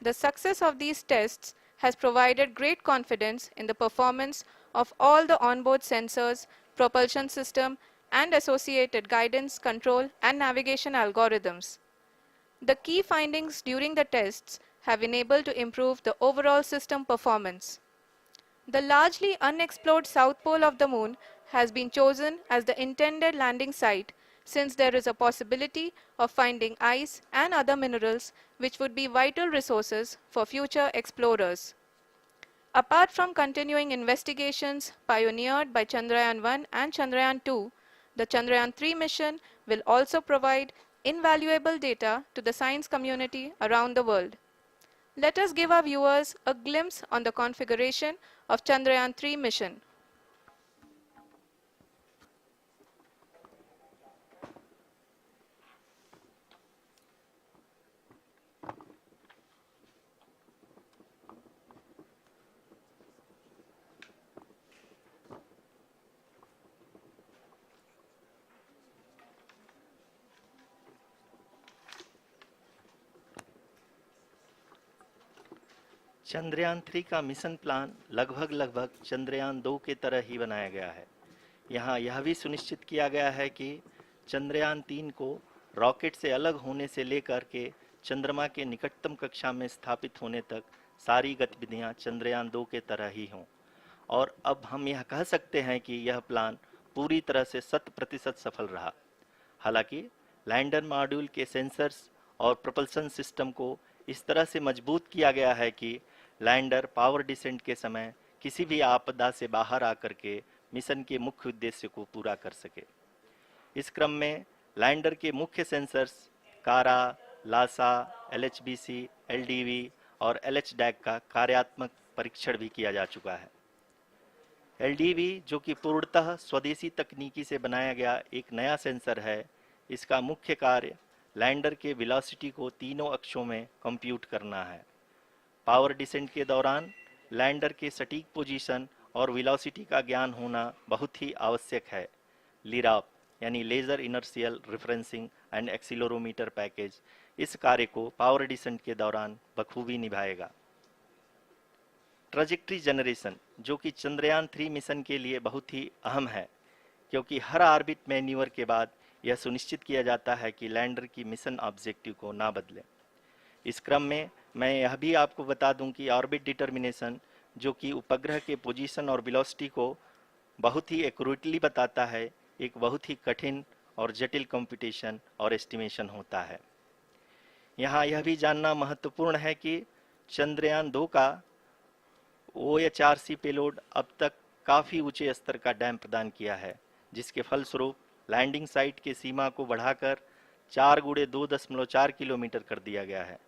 The success of these tests has provided great confidence in the performance of all the onboard sensors, propulsion system, and associated guidance, control, and navigation algorithms. The key findings during the tests have enabled to improve the overall system performance. The largely unexplored south pole of the moon has been chosen as the intended landing site since there is a possibility of finding ice and other minerals which would be vital resources for future explorers. Apart from continuing investigations pioneered by Chandrayaan-1 and Chandrayaan-2, the Chandrayaan-3 mission will also provide invaluable data to the science community around the world. Let us give our viewers a glimpse on the configuration of Chandrayaan-3 mission. Chandrayaan 3 का mission plan लगभग चंद्रयान 2 के तरह ही बनाया गया है। यहाँ यह भी सुनिश्चित किया गया है कि चंद्रयान 3 को रॉकेट से अलग होने से लेकर के चंद्रमा के निकटतम कक्षा में स्थापित होने तक सारी गतिविधियां चंद्रयान 2 के तरह ही हों। और अब हम यह कह सकते हैं कि यह प्लान पूरी तरह से 100% सफल रहा। हालांकि लैंडर मॉड्यूल के सेंसर्स और प्रोपल्शन सिस्टम को इस तरह से मजबूत किया गया है कि लैंडर पावर डिसेंट के समय किसी भी आपदा से बाहर आकर के मिशन के मुख्य उद्देश्य को पूरा कर सके। इस क्रम में लैंडर के मुख्य सेंसर्स कारा, लासा, LHBC, LDV और LHDAC का कार्यात्मक परीक्षण भी किया जा चुका है। LDV जो कि पूर्णतः स्वदेशी तकनीकी से बनाया गया एक नया सेंसर है, इसका मुख्य कार्य लैंडर के वेलोसिटी को तीनों अक्षों में कंप्यूट करना है। पावर डिसेंट के दौरान लैंडर के सटीक पोजीशन और वेलोसिटी का ज्ञान होना बहुत ही आवश्यक है। लिराप यानी laser inertial referencing and accelerometer package इस कार्य को पावर डिसेंट के दौरान बखूबी निभाएगा। ट्रैजेक्टरी जनरेशन जो कि चंद्रयान 3 मिशन के लिए बहुत ही अहम है, क्योंकि हर ऑर्बिट मैन्यूवर के बाद यह सुनिश्चित किया जाता है कि लैंडर की मिशन ऑब्जेक्टिव को ना बदले। इस क्रम में मैं यह भी आपको बता दूं कि ऑर्बिट डिटर्मिनेशन जो कि उपग्रह के पोजीशन और वेलोसिटी को बहुत ही एक्यूरेटली बताता है, एक बहुत ही कठिन और जटिल कंप्यूटेशन और एस्टिमेशन होता है। यहाँ यह भी जानना महत्वपूर्ण है कि चंद्रयान 2 का OHRC पेलोड अब तक काफ़ी ऊंचे स्तर का डैम प्रदान किया है, जिसके फलस्वरूप लैंडिंग साइट के सीमा को बढ़ाकर 4 × 2.4 किलोमीटर कर दिया गया है,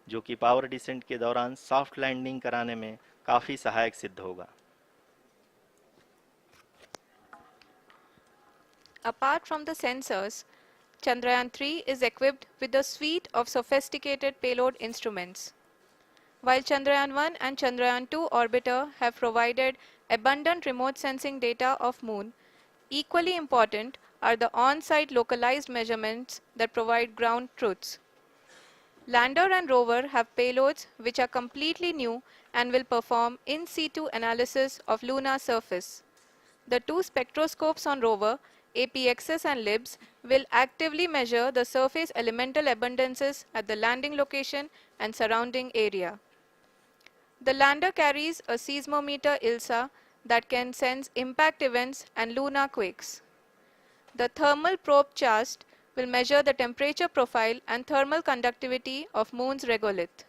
जो कि पावर डिसेंट के दौरान सॉफ्ट लैंडिंग कराने में काफ़ी सहायक सिद्ध होगा। Apart from the sensors, Chandrayaan 3 is equipped with a suite of sophisticated payload instruments. While Chandrayaan 1 and Chandrayaan 2 orbiter have provided abundant remote sensing data of Moon, equally important are the on-site localized measurements that provide ground truths. Lander and rover have payloads which are completely new and will perform in situ analysis of lunar surface. The two spectroscopes on rover, APXS and LIBS, will actively measure the surface elemental abundances at the landing location and surrounding area. The lander carries a seismometer ILSA that can sense impact events and lunar quakes. The thermal probe CHAST will measure the temperature profile and thermal conductivity of Moon's regolith.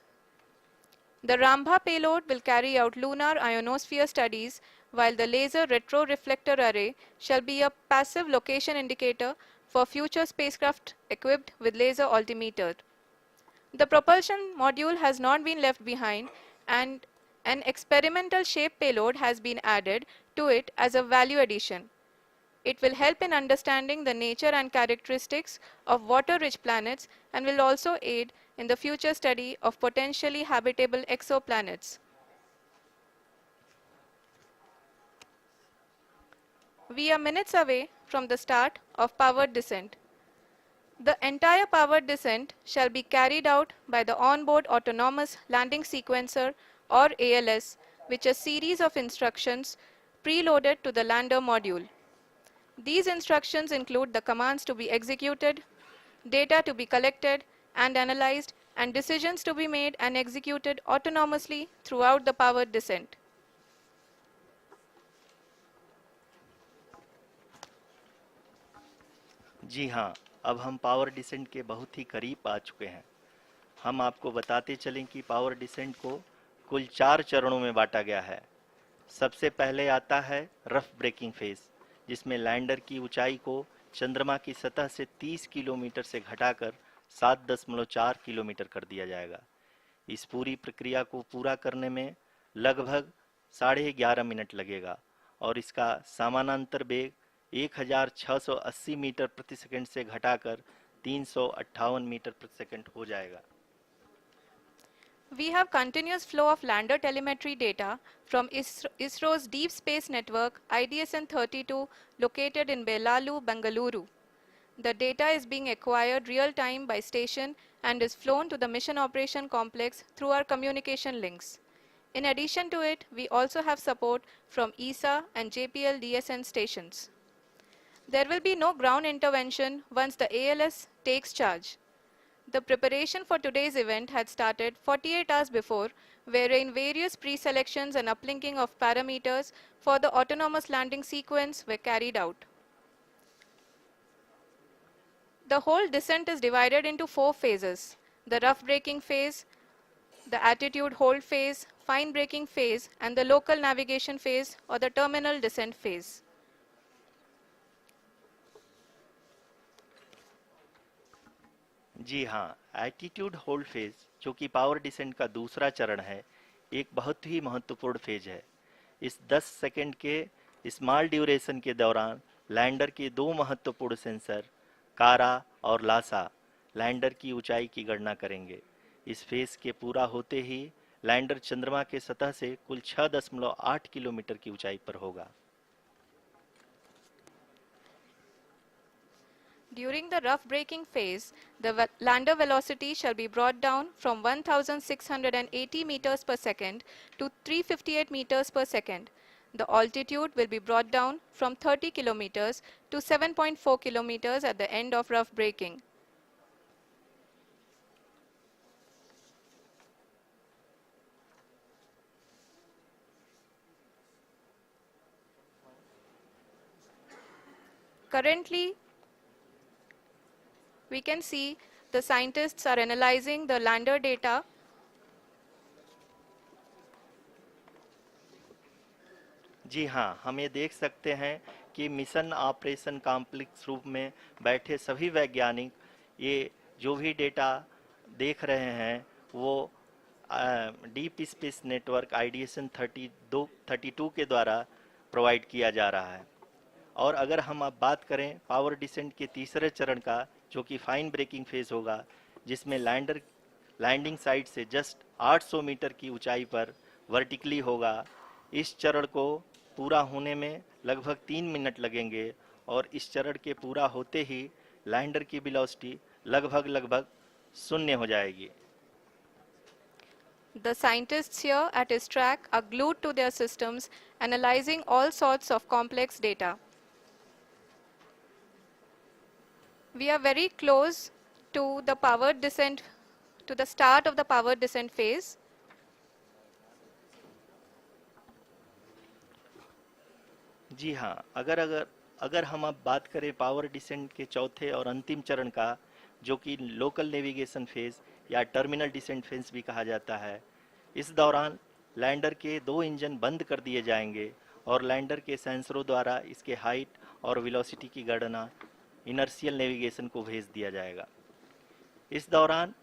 The Rambha payload will carry out lunar ionosphere studies, while the laser retroreflector array shall be a passive location indicator for future spacecraft equipped with laser altimeter. The propulsion module has not been left behind, and an experimental shape payload has been added to it as a value addition. It will help in understanding the nature and characteristics of water-rich planets and will also aid in the future study of potentially habitable exoplanets. We are minutes away from the start of powered descent. The entire powered descent shall be carried out by the onboard autonomous landing sequencer or ALS, which is a series of instructions preloaded to the lander module. These instructions include the commands to be executed, data to be collected and analyzed, and decisions to be made and executed autonomously throughout the powered descent. जी हाँ, अब हम power descent के बहुत ही करीब आ चुके हैं। हम आपको बताते चलें कि पावर डिसेंट को कुल 4 चरणों में बांटा गया है। सबसे पहले आता है रफ ब्रेकिंग फेज, जिसमें लैंडर की ऊंचाई को चंद्रमा की सतह से 30 किलोमीटर से घटाकर 7.4 किलोमीटर कर दिया जाएगा। इस पूरी प्रक्रिया को पूरा करने में लगभग 11.5 मिनट लगेगा और इसका समानांतर वेग 1680 मीटर प्रति सेकंड से घटाकर 358 मीटर प्रति सेकंड हो जाएगा। We have continuous flow of lander telemetry data from ISRO's Deep Space Network IDSN-32 located in Belalu, Bengaluru. The data is being acquired real-time by station and is flown to the Mission Operation Complex through our communication links. In addition to it, we also have support from ESA and JPL DSN stations. There will be no ground intervention once the ALS takes charge. The preparation for today's event had started 48 hours before, wherein various pre-selections and uplinking of parameters for the autonomous landing sequence were carried out. The whole descent is divided into 4 phases: the rough braking phase, the attitude hold phase, fine braking phase, and the local navigation phase or the terminal descent phase. जी हाँ, attitude hold phase, जो कि power descent का दूसरा चरण है, एक बहुत ही महत्वपूर्ण फेज है। इस 10 सेकंड के स्मॉल ड्यूरेशन के दौरान लैंडर के 2 महत्वपूर्ण सेंसर कारा और लासा लैंडर की ऊंचाई की गणना करेंगे। इस फेज के पूरा होते ही लैंडर चंद्रमा के सतह से कुल 6.8 किलोमीटर की ऊंचाई पर होगा। During the rough braking phase, the lander velocity shall be brought down from 1680 meters per second to 358 meters per second. The altitude will be brought down from 30 kilometers to 7.4 kilometers at the end of rough braking. Currently, we can see the scientists are analyzing the lander data. जी हाँ, हम ये देख सकते हैं कि mission operation complex रूप में बैठे सभी वैज्ञानिक ये जो भी डेटा देख रहे हैं वो डीप स्पेस नेटवर्क IDSN 32 के द्वारा प्रोवाइड किया जा रहा है। और अगर हम अब बात करें पावर डिसेंट के तीसरे चरण का, जो कि फाइन ब्रेकिंग फेज होगा, जिसमें लैंडर लैंडिंग साइट से जस्ट 800 मीटर की ऊंचाई पर वर्टिकली होगा। इस चरण को पूरा होने में लगभग 3 मिनट लगेंगे और इस चरण के पूरा होते ही लैंडर की वेलोसिटी लगभग 0 हो जाएगी। The scientists here at ISTRAC are glued to their systems, analyzing all sorts of complex data. We are very close to the powered descent, to the start of the powered descent phase. जी हाँ, अगर हम अब बात करें power descent के चौथे और अंतिम चरण का, जो कि लोकल नेविगेशन फेज या टर्मिनल डिसेंट फेज भी कहा जाता है, इस दौरान लैंडर के 2 इंजन बंद कर दिए जाएंगे और लैंडर के सेंसरों द्वारा इसके हाइट और वेलोसिटी की गणना इनर्शियल नेविगेशन को भेज दिया जाएगा। इस दौरान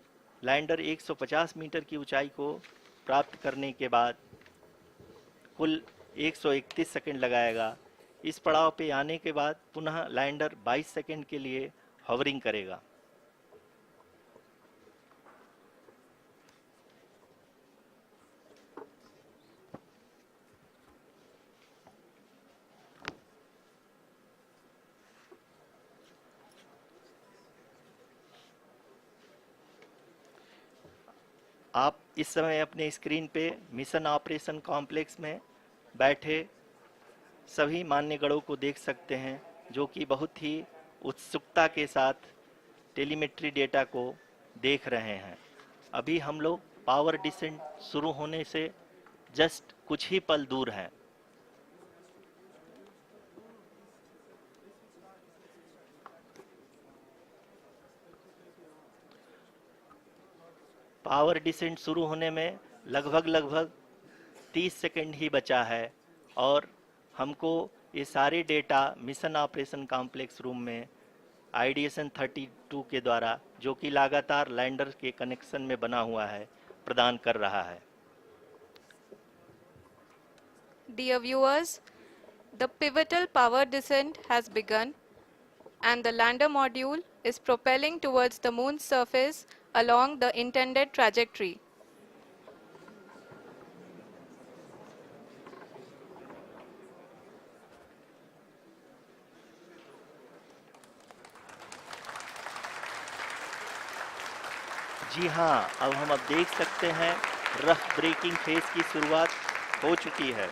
लैंडर 150 मीटर की ऊंचाई को प्राप्त करने के बाद कुल 131 सेकंड लगाएगा। इस पड़ाव पे आने के बाद पुनः लैंडर 22 सेकंड के लिए हवरिंग करेगा। आप इस समय अपने स्क्रीन पे मिशन ऑपरेशन कॉम्प्लेक्स में बैठे सभी मान्यगणों को देख सकते हैं, जो कि बहुत ही उत्सुकता के साथ टेलीमेट्री डेटा को देख रहे हैं। अभी हम लोग पावर डिसेंट शुरू होने से जस्ट कुछ ही पल दूर हैं। पावर डिसेंट शुरू होने में लगभग 30 सेकंड ही बचा है और हमको ये सारे data mission operation complex room में आईडीएसएन 32 के द्वारा, जो कि लगातार लैंडर के कनेक्शन में बना हुआ है, प्रदान कर रहा है। Dear viewers, the pivotal power descent has begun and the lander module is propelling towards the moon's surface along the intended trajectory. जी हाँ, अब हम देख सकते हैं रफ ब्रेकिंग फेज की शुरुआत हो चुकी है।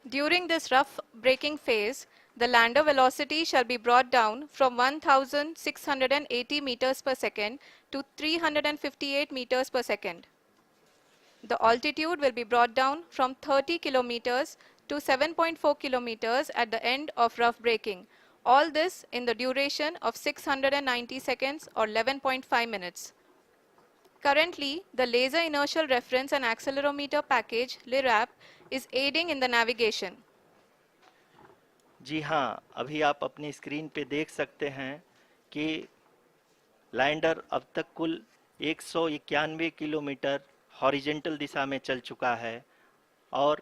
During this rough braking phase, the lander velocity shall be brought down from 1680 meters per second to 358 meters per second. The altitude will be brought down from 30 kilometers to 7.4 kilometers at the end of rough braking. All this in the duration of 690 seconds or 11.5 minutes. Currently, the Laser Inertial Reference and Accelerometer package, LIRAP, is aiding in the navigation. जी हाँ, अभी आप अपनी screen पे देख सकते हैं कि lander अब तक कुल 191 किलोमीटर हॉरिजेंटल दिशा में चल चुका है और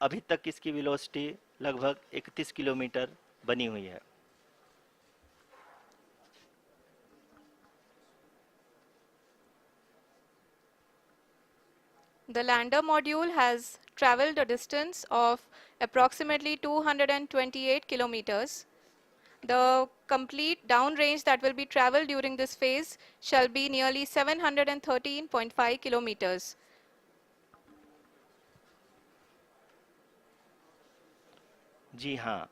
अभी तक इसकी वेलोसिटी लगभग 31 किलोमीटर बनी हुई है। The lander module has traveled a distance of approximately 228 kilometers. The complete downrange that will be traveled during this phase shall be nearly 713.5 kilometers. जी हाँ,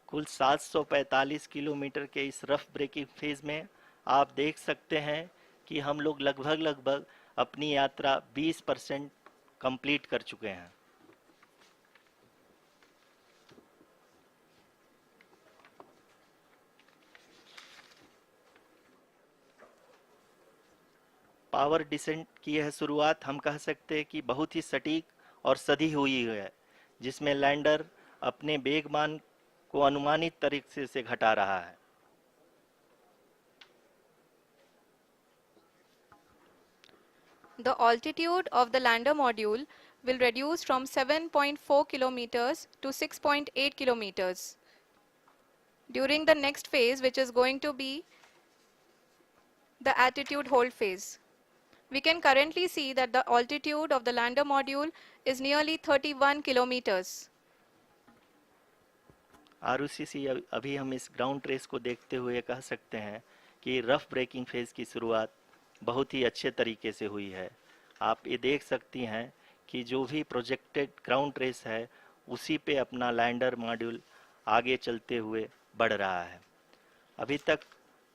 कुल 745 किलोमीटर के इस रफ ब्रेकिंग फेज में आप देख सकते हैं कि हम लोग लगभग अपनी यात्रा 20% कंप्लीट कर चुके हैं। पावर डिसेंट की यह शुरुआत हम कह सकते हैं कि बहुत ही सटीक और सधी हुई है, जिसमें लैंडर अपने वेगमान को अनुमानित तरीके से घटा रहा है। The altitude of the lander module will reduce from 7.4 kilometers to 6.8 kilometers. During the next phase, which is going to be the attitude hold phase. We can currently see that the altitude of the lander module is nearly 31 kilometers. Arushi, अभी हम इस ground race को देखते हुए कह सकते हैं कि रफ ब्रेकिंग फेज की शुरुआत बहुत ही अच्छे तरीके से हुई है। आप ये देख सकती हैं कि जो भी प्रोजेक्टेड ग्राउंड रेस है उसी पे अपना लैंडर मॉड्यूल आगे चलते हुए बढ़ रहा है। अभी तक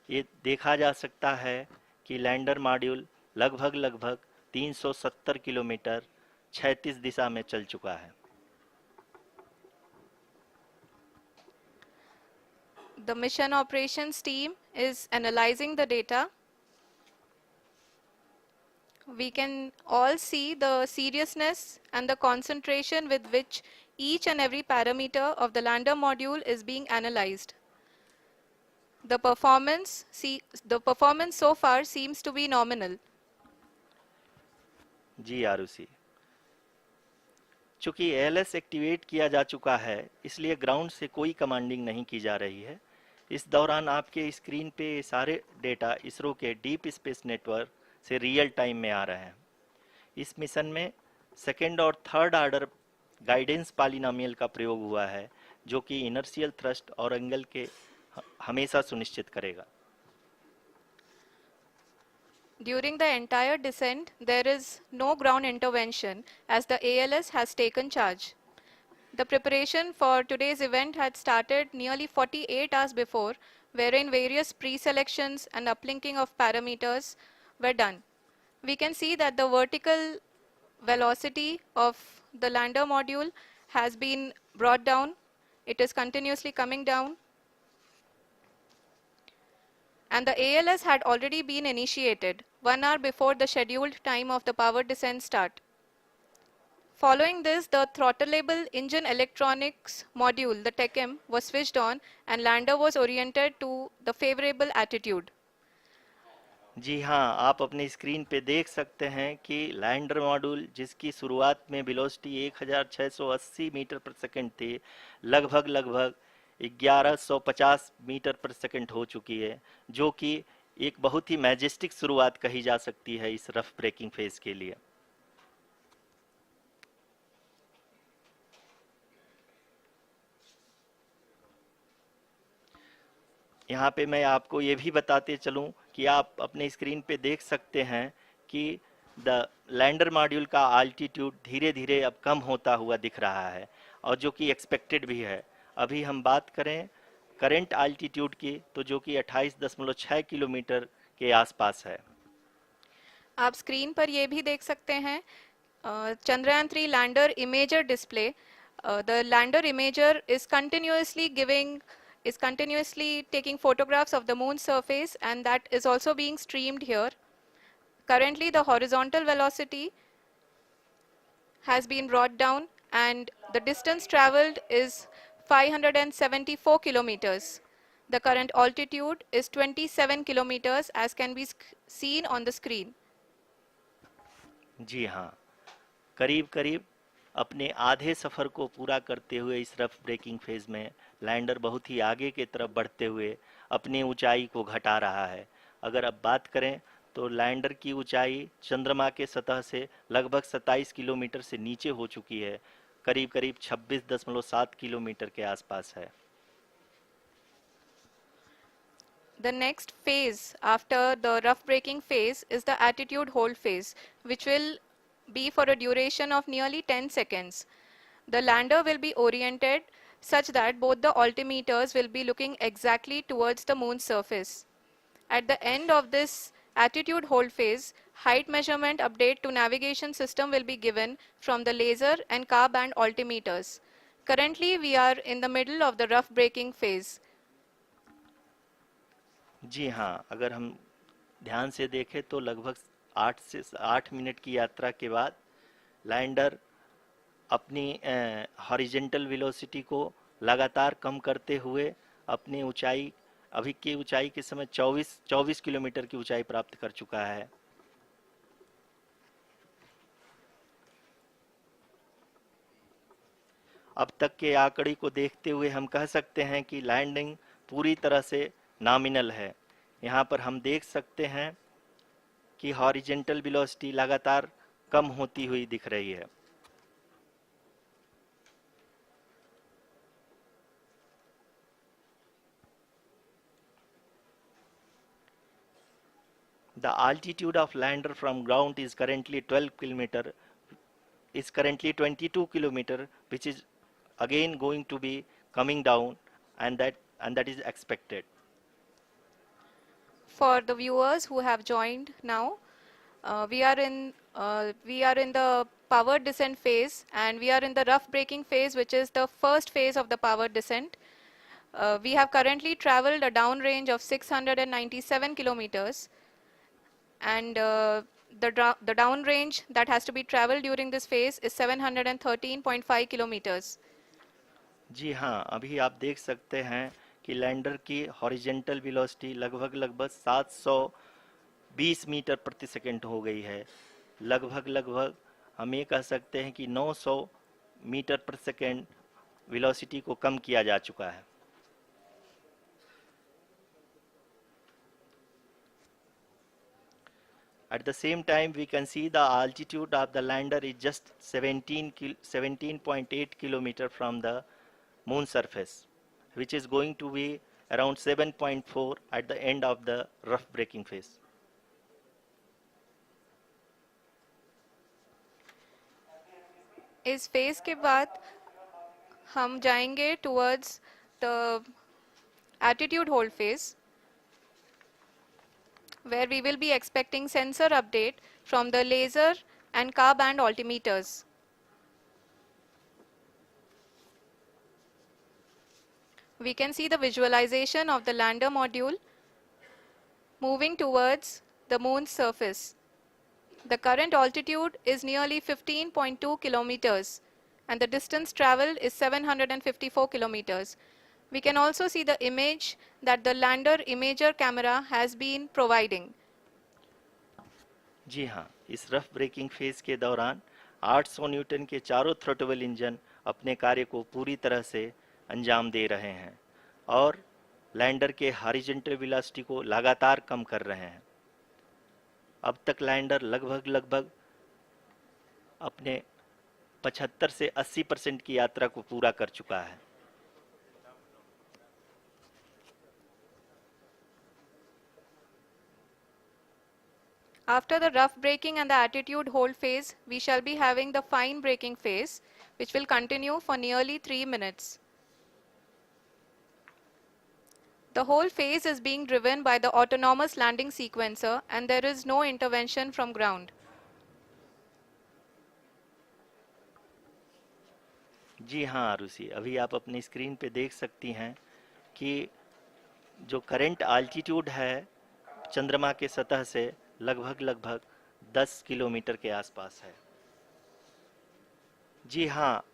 ये देखा जा सकता है कि लैंडर मॉड्यूल लगभग 370 किलोमीटर 36 दिशा में चल चुका है। The mission operations team is analyzing the data. We can all see the seriousness and the concentration with which each and every parameter of the lander module is being analyzed. The performance so far seems to be nominal. जी आरुषि, चूंकि ALS activate किया जा चुका है, इसलिए ground से कोई commanding नहीं की जा रही है। इस दौरान आपके स्क्रीन पे सारे डेटा इसरो के डीप स्पेस नेटवर्क से रियल टाइम में आ रहे हैं। इस मिशन में सेकेंड और थर्ड ऑर्डर गाइडेंस पॉलिनोमियल का प्रयोग हुआ है, जो कि इनर्शियल थ्रस्ट और एंगल के हमेशा सुनिश्चित करेगा। During the entire descent, there is no ground intervention as the ALS has taken charge. The preparation for today's event had started nearly 48 hours before, wherein various pre-selections and uplinking of parameters were done. We can see that the vertical velocity of the lander module has been brought down. It is continuously coming down. And the ALS had already been initiated 1 hour before the scheduled time of the power descent start. Following this, the throttleable engine electronics module, the TECM, was switched on and lander was oriented to the favorable attitude. जी हाँ, आप अपनी screen पे देख सकते हैं कि lander module जिसकी शुरुआत में वेलोसिटी 1680 मीटर पर सेकंड थी, लगभग 1150 मीटर पर सेकंड हो चुकी है, जो कि एक बहुत ही मैजेस्टिक शुरुआत कही जा सकती है इस रफ ब्रेकिंग फेज के लिए। यहाँ पे मैं आपको ये भी बताते चलूँ कि आप अपने स्क्रीन पे देख सकते हैं कि द लैंडर मॉड्यूल का अल्टीट्यूड धीरे धीरे अब कम होता हुआ दिख रहा है, और जो कि एक्सपेक्टेड भी है। अभी हम बात करें करंट अल्टीट्यूड की, तो जो कि 28.6 किलोमीटर के आसपास है। आप स्क्रीन पर ये भी देख सकते हैं Chandrayaan 3 lander imager display. The lander imager is continuously taking photographs of the moon surface, and that is also being streamed here. Currently, the horizontal velocity has been brought down and the distance traveled is 574 kilometers. The current altitude is 27 kilometers as can be seen on the screen. जी हाँ, करीब अपने आधे सफ़र को पूरा करते हुए इस rough breaking phase में लैंडर बहुत ही आगे की तरफ बढ़ते हुए अपनी ऊंचाई को घटा रहा है। अगर अब बात करें तो लैंडर की ऊंचाई चंद्रमा के सतह से लगभग 27 किलोमीटर से नीचे हो चुकी है, करीब 26.7 किलोमीटर के आसपास है। The next phase after the rough braking phase is the attitude hold phase, which will be for a duration of nearly 10 seconds. The lander will be oriented such that both the altimeters will be looking exactly towards the moon's surface. At the end of this attitude hold phase, height measurement update to navigation system will be given from the laser and car band altimeters. Currently, we are in the middle of the rough braking phase. जी हाँ, अगर हम ध्यान से देखें तो लगभग 8 minute की यात्रा के बाद लैंडर अपनी हॉरिजेंटल वेलोसिटी को लगातार कम करते हुए अपनी ऊंचाई, अभी की ऊंचाई के समय 24 किलोमीटर की ऊंचाई प्राप्त कर चुका है। अब तक के आंकड़े को देखते हुए हम कह सकते हैं कि लैंडिंग पूरी तरह से नॉमिनल है। यहाँ पर हम देख सकते हैं कि हॉरिजेंटल वेलोसिटी लगातार कम होती हुई दिख रही है। The altitude of lander from ground is currently 22 kilometer, which is again going to be coming down, and that is expected. For the viewers who have joined now, we are in the power descent phase, and we are in the rough braking phase, which is the first phase of the power descent. We have currently traveled a downrange of 697 kilometers, and the downrange that has to be traveled during this phase is 713.5 kilometers. जी हाँ, अभी आप देख सकते हैं कि lander की horizontal velocity लगभग 720 metre प्रति सेकंड हो गई है। लगभग हम ये कह सकते हैं कि 900 मीटर प्रति सेकंड वेलोसिटी को कम किया जा चुका है। At the same time, we can see the altitude of the lander is just 17.8 kilometer from the moon surface, which is going to be around 7.4 at the end of the rough braking phase. इस phase के बाद हम जाएंगे towards the attitude hold phase, where we will be expecting sensor update from the laser and car band altimeters. We can see the visualization of the lander module moving towards the moon's surface. The current altitude is nearly 15.2 kilometers and the distance traveled is 754 kilometers. We can also see the image that the lander imager camera has been providing. जी हाँ, इस rough breaking phase के दौरान 800 Newton के चारों throttle engine अपने कार्य को पूरी तरह से अंजाम दे रहे हैं और लैंडर के हॉरिजॉन्टल वेलोसिटी को लगातार कम कर रहे हैं। अब तक लैंडर लगभग अपने 75 से 80% की यात्रा को पूरा कर चुका है। After the rough braking and the attitude hold phase, we shall be having the fine braking phase, which will continue for nearly 3 minutes. The whole phase is being driven by the autonomous landing sequencer and there is no intervention from ground. जी हाँ आरुषि, अभी आप अपनी screen पे देख सकती हैं कि जो करंट आल्टीट्यूड है चंद्रमा के सतह से लगभग 10 किलोमीटर के आसपास है। जी हाँ,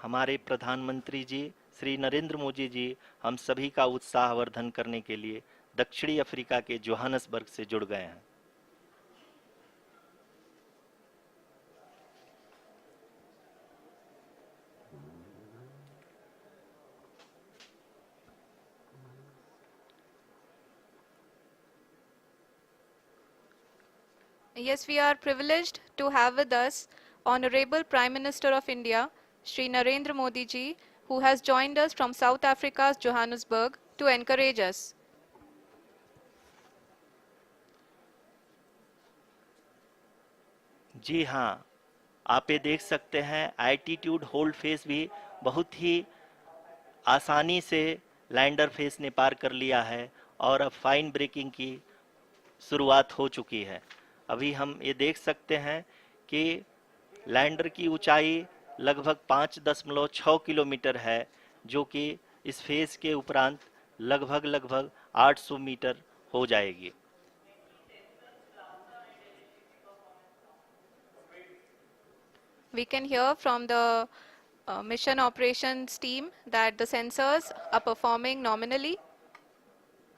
हमारे प्रधानमंत्री जी श्री नरेंद्र मोदी जी हम सभी का उत्साहवर्धन करने के लिए दक्षिणी अफ्रीका के जोहानसबर्ग से जुड़ गए हैं। Yes, we are privileged to have with us Honorable Prime Minister of India, Shri Narendra Modi ji, who has joined us from South Africa's Johannesburg to encourage us. जी हाँ, आप ये देख सकते हैं एटीट्यूड होल्ड फेस भी बहुत ही आसानी से लैंडर फेस ने पार कर लिया है और अब फाइन ब्रेकिंग की शुरुआत हो चुकी है। अभी हम ये देख सकते हैं कि लैंडर की ऊंचाई लगभग 5.6 किलोमीटर है, जो कि इस फेज के उपरांत लगभग 800 मीटर हो जाएगी। We can hear from the mission operations team that the sensors are performing nominally.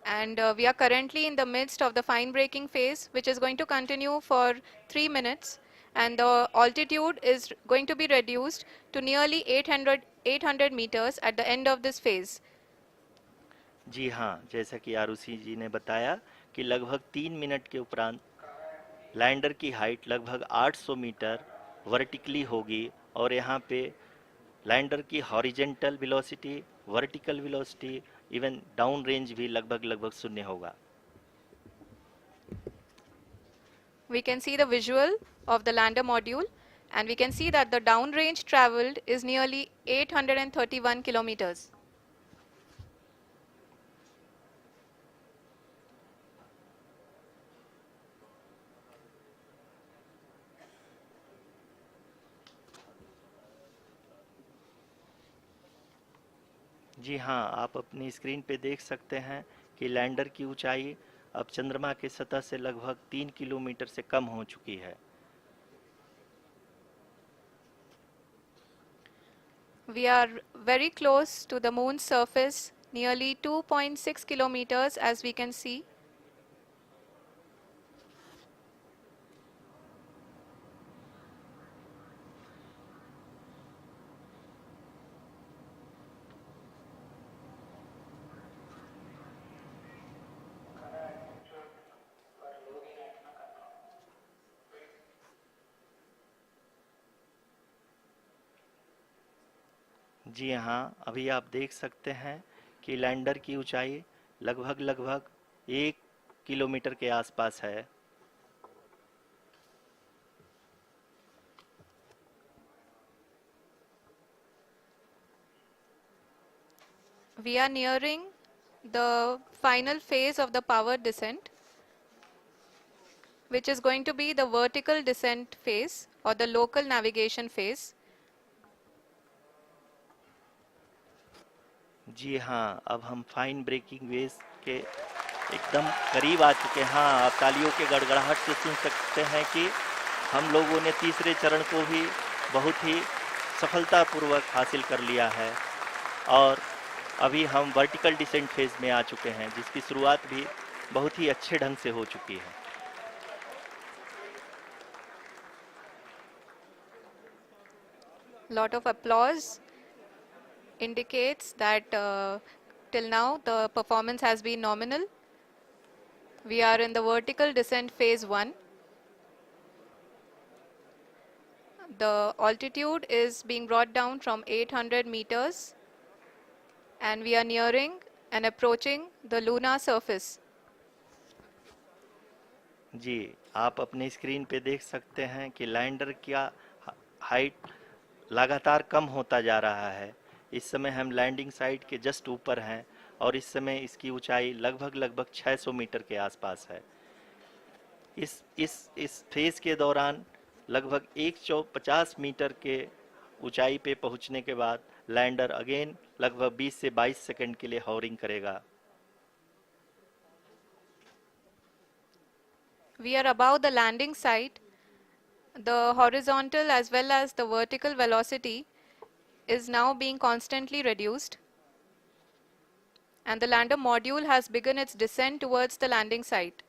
And we are currently in the midst of the fine braking phase, which is going to continue for 3 minutes. And the altitude is going to be reduced to nearly 800 meters at the end of this phase. जी हाँ, जैसा कि आरुषि जी ने बताया कि लगभग 3 minute के उपरांत lander की हाइट लगभग 800 मीटर वर्टिकली होगी और यहाँ पे लैंडर की horizontal velocity, vertical velocity, even down range भी लगभग शून्य होगा। We can see the visual of the lander module and we can see that the down range traveled is nearly 831 kilometers. जी हाँ, आप अपनी स्क्रीन पे देख सकते हैं कि लैंडर की ऊंचाई अब चंद्रमा के सतह से लगभग 3 किलोमीटर से कम हो चुकी है। We are very close to the moon's surface, nearly 2.6 kilometers as we can see. जी हाँ, अभी आप देख सकते हैं कि लैंडर की ऊंचाई लगभग 1 किलोमीटर के आसपास है। We are nearing the final phase of the power descent, which is going to be the vertical descent phase or the local navigation phase. जी हाँ, अब हम फाइन ब्रेकिंग वेव्स के एकदम करीब आ चुके हैं। हाँ, आप तालियों के गड़गड़ाहट से सुन सकते हैं कि हम लोगों ने तीसरे चरण को भी बहुत ही सफलतापूर्वक हासिल कर लिया है और अभी हम वर्टिकल डिसेंट फेज में आ चुके हैं, जिसकी शुरुआत भी बहुत ही अच्छे ढंग से हो चुकी है। Lot of applause indicates that till now the performance has been nominal. We are in the vertical descent phase 1. The altitude is being brought down from 800 meters and we are nearing and approaching the lunar surface. जी, आप अपने screen पे देख सकते हैं कि lander का height लगातार कम होता जा रहा है। इस समय हम लैंडिंग साइट के जस्ट ऊपर हैं और इस समय इसकी ऊंचाई लगभग 600 मीटर के आसपास है। इस फेज के दौरान लगभग 150 मीटर के ऊंचाई पे पहुंचने के बाद लैंडर अगेन लगभग 20 से 22 सेकंड के लिए हॉवरिंग करेगा। We are above the landing site. The horizontal as well as the vertical velocity is now being constantly reduced. And the lander module has begun its descent towards the landing site.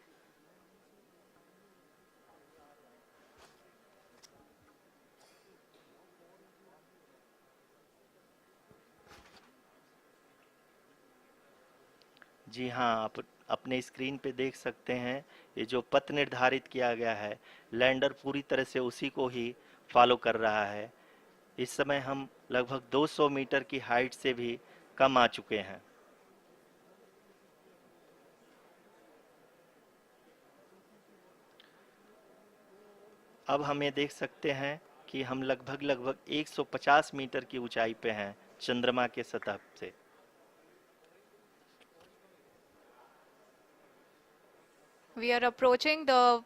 जी हाँ, आप अपने screen पे देख सकते हैं ये जो पथ निर्धारित किया गया है, लैंडर पूरी तरह से उसी को ही फॉलो कर रहा है। इस समय हम लगभग 200 मीटर की हाइट से भी कम आ चुके हैं। अब हम ये देख सकते हैं कि हम लगभग 150 मीटर की ऊंचाई पे हैं चंद्रमा के सतह से। We are approaching the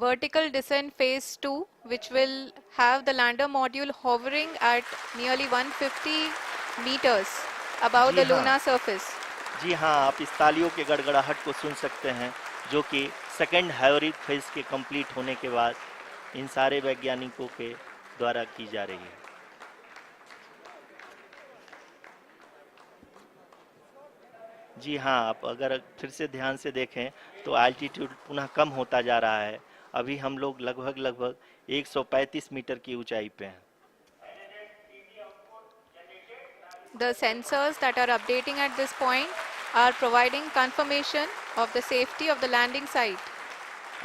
vertical descent phase 2, which will have the lander module hovering at nearly 150 meters above the जी हाँ। lunar surface. जी हाँ, आप इस तालियों के गड़गड़ाहट को सुन सकते हैं, जो कि सेकंड हाइवरिक फेज के कंप्लीट होने के बाद इन सारे वैज्ञानिकों के द्वारा की जा रही है। जी हाँ, आप अगर फिर से ध्यान से देखें तो एल्टीट्यूड पुनः कम होता जा रहा है। अभी हम लोग लगभग 135 मीटर की ऊंचाई पे हैं। The sensors that are updating at this point are providing confirmation of the safety of the landing site.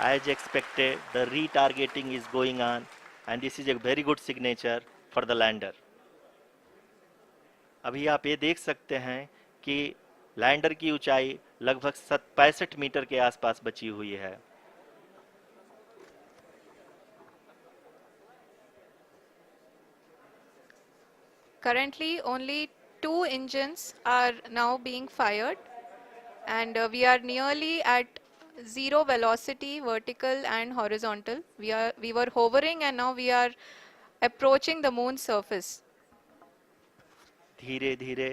As expected, the retargeting is going on and this is a very good signature for the lander. अभी आप ये देख सकते हैं कि lander की ऊंचाई लगभग 65 मीटर के आसपास बची हुई है। Currently, only 2 engines are now being fired, and we are nearly at zero velocity, vertical and horizontal. We were hovering, and now we are approaching the moon's surface. धीरे धीरे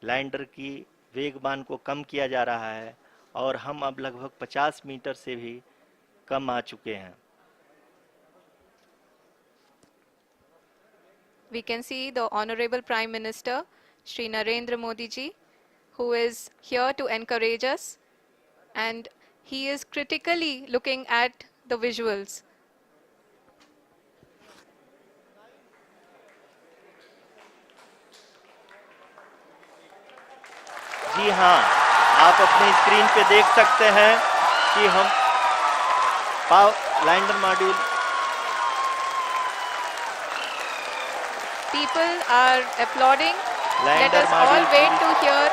लैंडर की वेगमान को कम किया जा रहा है और हम अब लगभग 50 मीटर से भी कम आ चुके हैं। We can see the Honorable Prime Minister, Shri Narendra Modi ji, who is here to encourage us, and he is critically looking at the visuals. जी हाँ, आप अपने स्क्रीन पे देख सकते हैं कि हम lander module People are applauding. Let Lander us all module wait series. to hear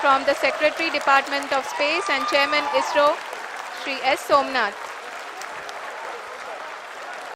from the Secretary Department of Space and Chairman ISRO, Shri S. Somnath.